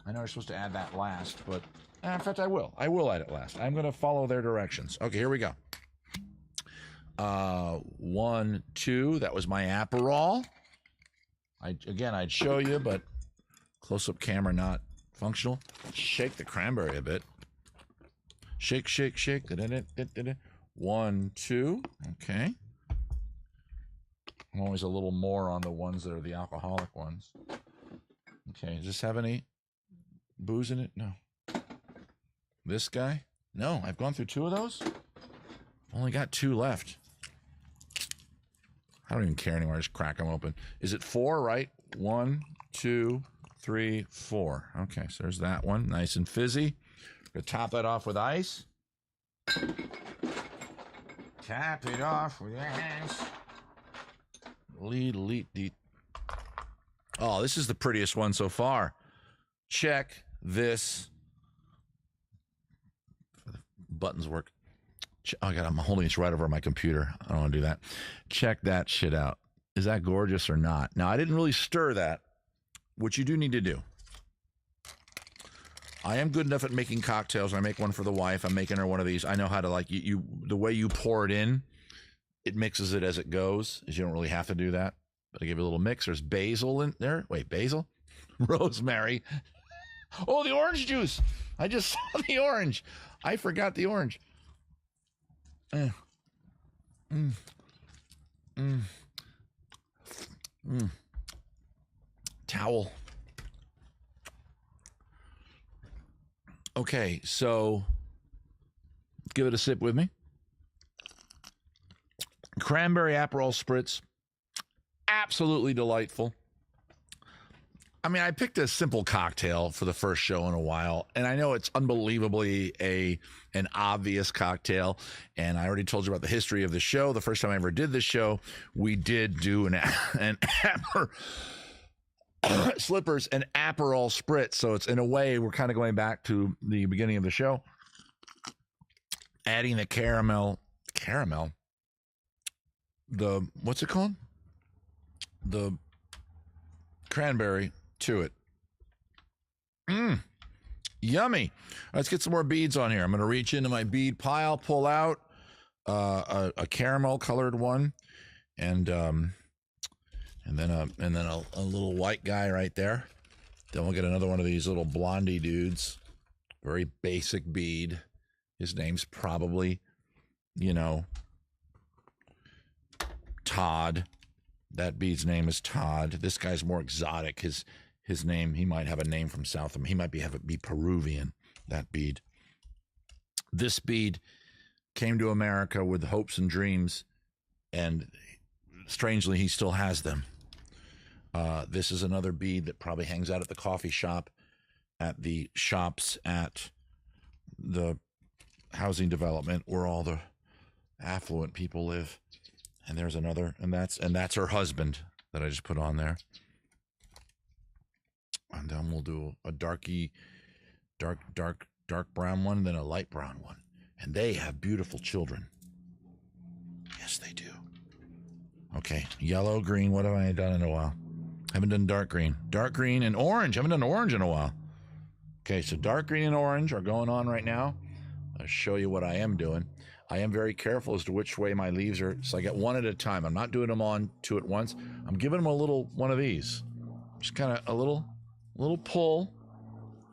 I know you're supposed to add that last, but in fact, I will. I will add it last. I'm going to follow their directions. Okay, here we go. 1, 2. That was my Aperol. I'd show you, but close-up camera not functional. Shake the cranberry a bit. Shake, shake, shake. 1, 2. Okay. I'm always a little more on the ones that are the alcoholic ones. Okay. Does this have any booze in it? No. This guy? No. I've gone through 2 of those. Only got 2 left. I don't even care anymore. I just crack them open. Is it 4, right? 1, 2, 3, 4. Okay. So there's that one. Nice and fizzy. We're going to top that off with ice. Cap it off with ice. Lead. Oh, this is the prettiest one so far. Check this. Buttons work. Oh, God, I'm holding this right over my computer. I don't want to do that. Check that shit out. Is that gorgeous or not? Now, I didn't really stir that, which you do need to do. I am good enough at making cocktails. I make one for the wife. I'm making her one of these. I know how to, like, the way you pour it in, it mixes it as it goes. You don't really have to do that. But I give you a little mix. There's basil in there. Wait, basil? Rosemary. Oh, the orange juice. I just saw the orange. I forgot the orange. Towel. Okay, so give it a sip with me. Cranberry Aperol Spritz. Absolutely delightful. I mean, I picked a simple cocktail for the first show in a while, and I know it's unbelievably an obvious cocktail, and I already told you about the history of the show. The first time I ever did this show, we did do an slippers and Aperol spritz. So it's, in a way, we're kind of going back to the beginning of the show, adding the caramel, the, what's it called? The cranberry to it. Yummy. Let's get some more beads on here. I'm going to reach into my bead pile, pull out a caramel colored one, and then a little white guy right there. Then we'll get another one of these little blondie dudes. Very basic bead. His name's probably, Todd. That bead's name is Todd. This guy's more exotic. His name, he might have a name from South America. He might be Peruvian, that bead. This bead came to America with hopes and dreams, and strangely, he still has them. This is another bead that probably hangs out at the coffee shop, at the shops at the housing development where all the affluent people live. And there's another, and that's her husband that I just put on there. And then we'll do a dark brown one, and then a light brown one. And they have beautiful children. Yes, they do. Okay, yellow, green. What have I done in a while? Haven't done dark green. Dark green and orange. Haven't done orange in a while. Okay, so dark green and orange are going on right now. I'll show you what I am doing. I am very careful as to which way my leaves are, so I get one at a time. I'm not doing them on two at once. I'm giving them a little one of these. Just kind of a little pull,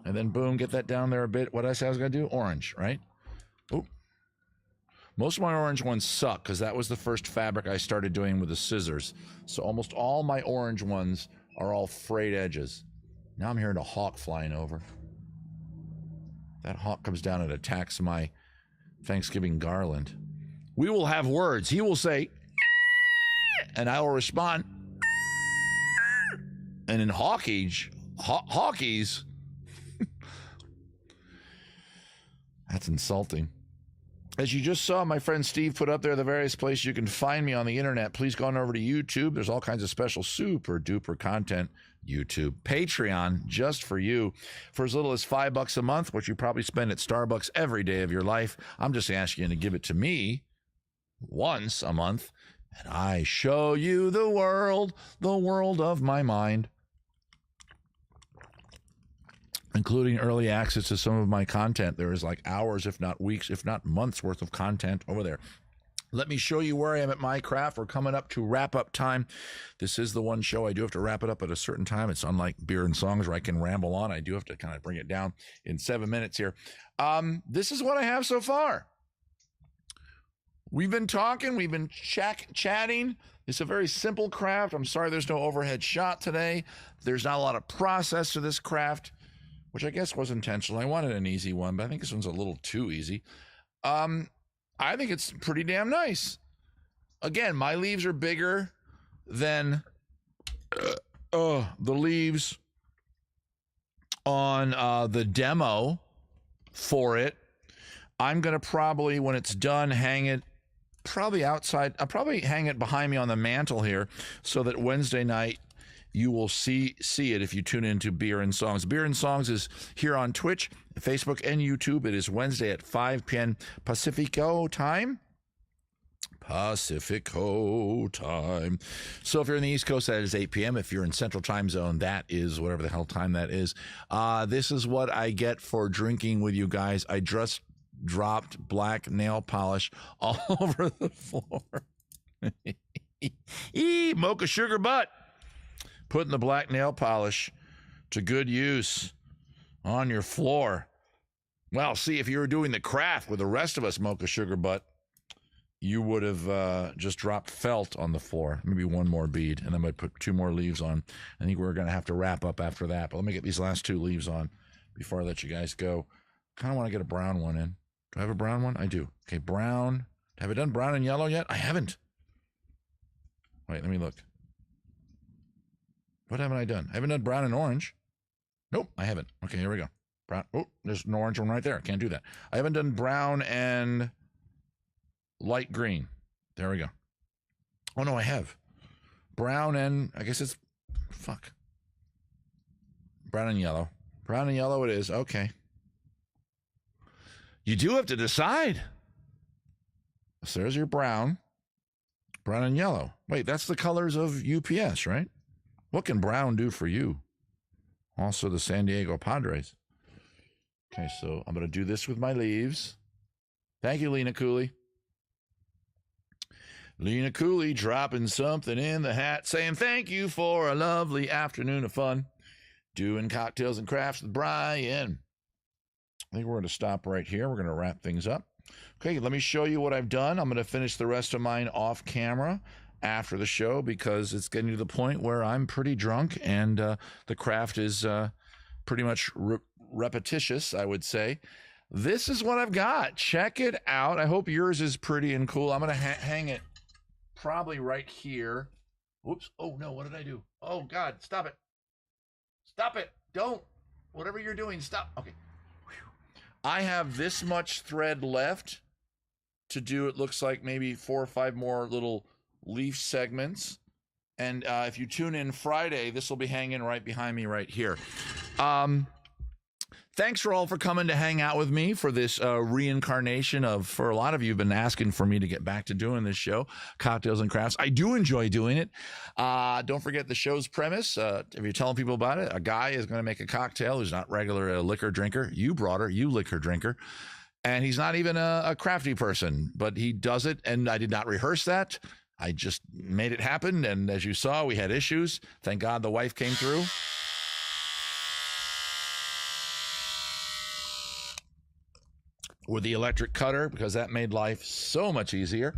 and then boom, get that down there a bit. What did I say I was going to do? Orange, right? Oop. Most of my orange ones suck because that was the first fabric I started doing with the scissors. So almost all my orange ones are all frayed edges. Now I'm hearing a hawk flying over. That hawk comes down and attacks my Thanksgiving garland. We will have words. He will say, and I will respond. And in Hawkeyes, that's insulting. As you just saw, my friend Steve put up there the various places you can find me on the internet. Please go on over to YouTube. There's all kinds of special super duper content. YouTube, Patreon, just for you, for as little as $5 a month, which you probably spend at Starbucks every day of your life. I'm just asking you to give it to me once a month, and I show you the world of my mind, including early access to some of my content. There is like hours, if not weeks, if not months worth of content over there. Let me show you where I am at my craft. We're coming up to wrap-up time. This is the one show I do have to wrap it up at a certain time. It's unlike Beer and Songs where I can ramble on. I do have to kind of bring it down in 7 minutes here. This is what I have so far. We've been talking. We've been chatting. It's a very simple craft. I'm sorry there's no overhead shot today. There's not a lot of process to this craft, which I guess was intentional. I wanted an easy one, but I think this one's a little too easy. I think it's pretty damn nice. Again, my leaves are bigger than the leaves on the demo for it. I'm going to probably, when it's done, hang it probably outside. I'll probably hang it behind me on the mantle here so that Wednesday night you will see it if you tune into Beer and Songs. Beer and Songs is here on Twitch, Facebook, and YouTube. It is Wednesday at 5 p.m. Pacifico time. So if you're in the East Coast, that is 8 p.m. If you're in Central Time Zone, that is whatever the hell time that is. This is what I get for drinking with you guys. I just dropped black nail polish all over the floor. Mocha sugar butt. Putting the black nail polish to good use on your floor. Well, see, if you were doing the craft with the rest of us, Mocha Sugar Butt, you would have just dropped felt on the floor. Maybe one more bead, and then I put 2 more leaves on. I think we're going to have to wrap up after that. But let me get these last 2 leaves on before I let you guys go. Kind of want to get a brown one in. Do I have a brown one? I do. Okay, brown. Have I done brown and yellow yet? I haven't. Wait, let me look. What haven't I done? I haven't done brown and orange. Nope, I haven't. Okay, here we go. Brown. Oh, there's an orange one right there. Can't do that. I haven't done brown and light green. There we go. Oh, no, I have. Brown and, I guess it's, fuck. Brown and yellow. Brown and yellow it is. Okay. You do have to decide. So there's your brown. Brown and yellow. Wait, that's the colors of UPS, right? What can brown do for you? Also the San Diego Padres. Okay, so I'm going to do this with my leaves. Thank you, Lena Cooley. Lena Cooley dropping something in the hat, saying thank you for a lovely afternoon of fun. Doing cocktails and crafts with Brian. I think we're going to stop right here. We're going to wrap things up. Okay, let me show you what I've done. I'm going to finish the rest of mine off camera after the show because it's getting to the point where I'm pretty drunk and the craft is pretty much repetitious, I would say. This is what I've got. Check it out. I hope yours is pretty and cool. I'm going to hang it probably right here. Whoops. Oh, no. What did I do? Oh, God. Stop it. Stop it. Don't. Whatever you're doing, stop. Okay. Whew. I have this much thread left to do. It looks like maybe 4 or 5 more little leaf segments. And if you tune in Friday, this will be hanging right behind me right here. Thanks for all for coming to hang out with me for this reincarnation of, for a lot of you have been asking for me to get back to doing this show, Cocktails and Crafts. I do enjoy doing it. Don't forget the show's premise. If you're telling people about it, a guy is going to make a cocktail who's not regular a liquor drinker. You brought her, you liquor drinker. And he's not even a crafty person, but he does it. And I did not rehearse that. I just made it happen. And as you saw, we had issues. Thank God the wife came through. With the electric cutter, because that made life so much easier.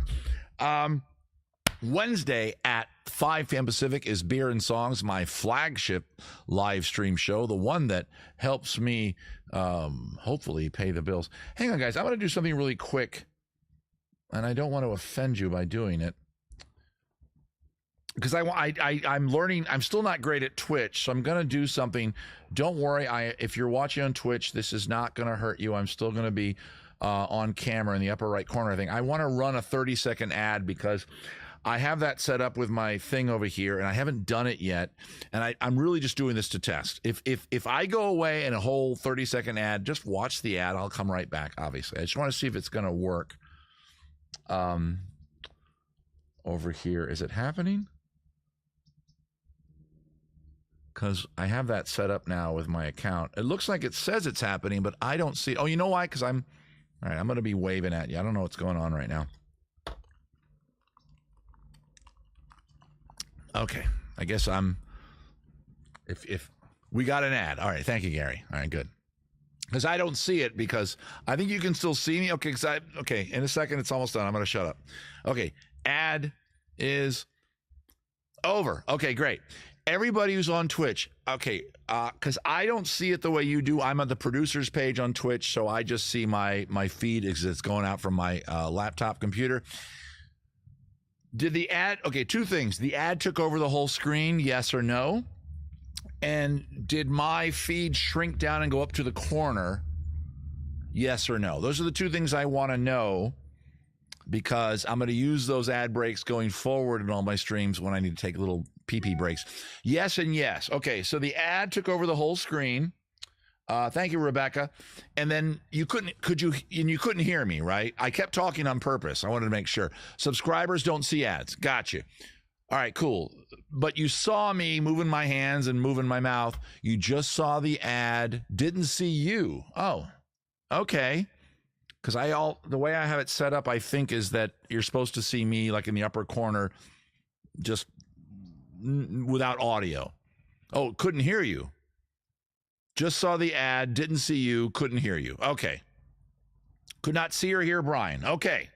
Wednesday at 5 p.m. Pacific is Beer and Songs, my flagship live stream show, the one that helps me hopefully pay the bills. Hang on, guys. I'm going to do something really quick, and I don't want to offend you by doing it. Because I'm learning, I'm still not great at Twitch, so I'm going to do something. Don't worry, if you're watching on Twitch, this is not going to hurt you. I'm still going to be on camera in the upper right corner, I think. I want to run a 30-second ad because I have that set up with my thing over here, and I haven't done it yet. And I'm really just doing this to test. If I go away and a whole 30-second ad, just watch the ad. I'll come right back, obviously. I just want to see if it's going to work. Over here, is it happening? Because I have that set up now with my account. It looks like it says it's happening, but I don't see. Oh, you know why? Because all right, I'm going to be waving at you. I don't know what's going on right now. Okay, I guess if we got an ad. All right, thank you, Gary. All right, good. Because I don't see it because I think you can still see me. Okay, okay, in a second, it's almost done. I'm going to shut up. Okay, ad is over. Okay, great. Everybody who's on Twitch, okay, because I don't see it the way you do. I'm on the producer's page on Twitch, so I just see my feed as it's going out from my laptop computer. Did the ad, okay, 2 things. The ad took over the whole screen, yes or no? And did my feed shrink down and go up to the corner, yes or no? Those are the 2 things I want to know because I'm going to use those ad breaks going forward in all my streams when I need to take little pee-pee breaks. Yes and yes. Okay, so the ad took over the whole screen. Thank you, Rebecca. And then you couldn't hear me, right? I kept talking on purpose. I wanted to make sure. Subscribers don't see ads. Gotcha. All right, cool. But you saw me moving my hands and moving my mouth. You just saw the ad, didn't see you. Oh, okay. Because the way I have it set up, I think, is that you're supposed to see me like in the upper corner, just without audio. Oh, couldn't hear you. Just saw the ad, didn't see you, couldn't hear you. Okay. Could not see or hear Brian. Okay.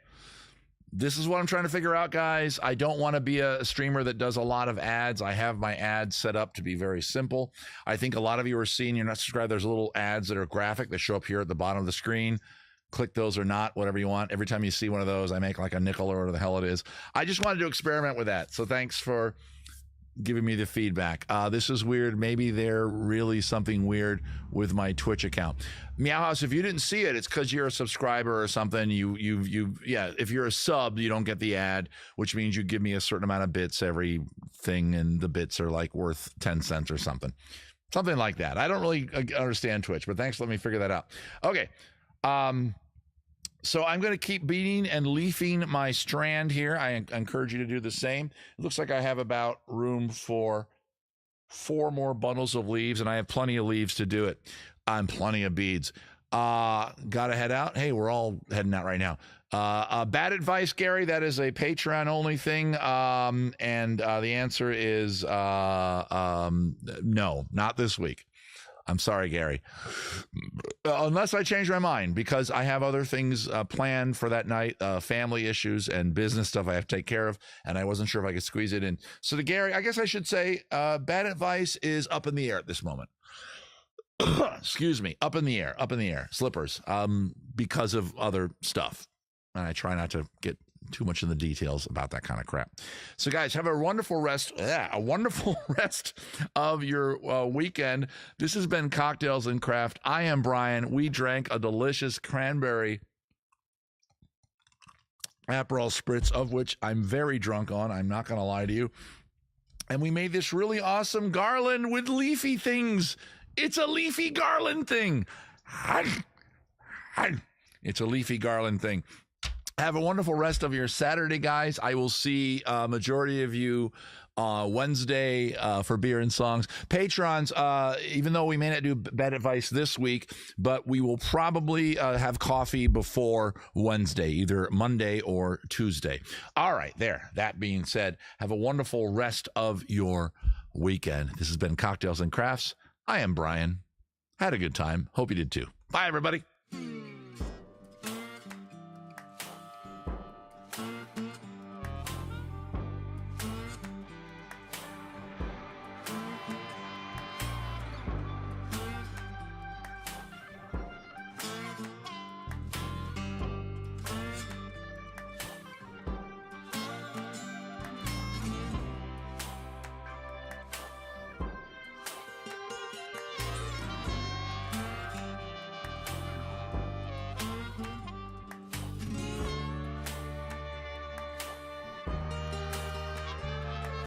This is what I'm trying to figure out, guys. I don't want to be a streamer that does a lot of ads. I have my ads set up to be very simple. I think a lot of you are seeing, you're not subscribed. There's little ads that are graphic that show up here at the bottom of the screen. Click those or not, whatever you want. Every time you see one of those, I make like a nickel or whatever the hell it is. I just wanted to experiment with that. So thanks for giving me the feedback. This is weird. Maybe they're really something weird with my Twitch account. Meow House, if you didn't see it, it's because you're a subscriber or something. Yeah, if you're a sub, you don't get the ad, which means you give me a certain amount of bits every thing, and the bits are like worth 10 cents or something. Something like that. I don't really understand Twitch, but thanks for letting me figure that out. Okay. So I'm going to keep beating and leafing my strand here. I encourage you to do the same. It looks like I have about room for 4 more bundles of leaves, and I have plenty of leaves to do it. Plenty of beads. Gotta head out. Hey, we're all heading out right now. Bad advice, Gary. That is a Patreon only thing. And the answer is no, not this week. I'm sorry, Gary. Unless I change my mind, because I have other things planned for that night, family issues and business stuff I have to take care of, and I wasn't sure if I could squeeze it in. So to Gary, I guess I should say bad advice is up in the air at this moment. Excuse me, up in the air, slippers, because of other stuff. And I try not to get too much in the details about that kind of crap. So guys, have a wonderful rest of your weekend. This has been Cocktails and Craft. I am Brian. We drank a delicious cranberry Aperol Spritz, of which I'm very drunk on. I'm not going to lie to you. And we made this really awesome garland with leafy things. It's a leafy garland thing. It's a leafy garland thing. Have a wonderful rest of your Saturday, guys. I will see a majority of you Wednesday for Beer and Songs. Patrons, even though we may not do bad advice this week, but we will probably have coffee before Wednesday, either Monday or Tuesday. All right, there. That being said, have a wonderful rest of your weekend. This has been Cocktails and Crafts. I am Brian. Had a good time. Hope you did too. Bye, everybody.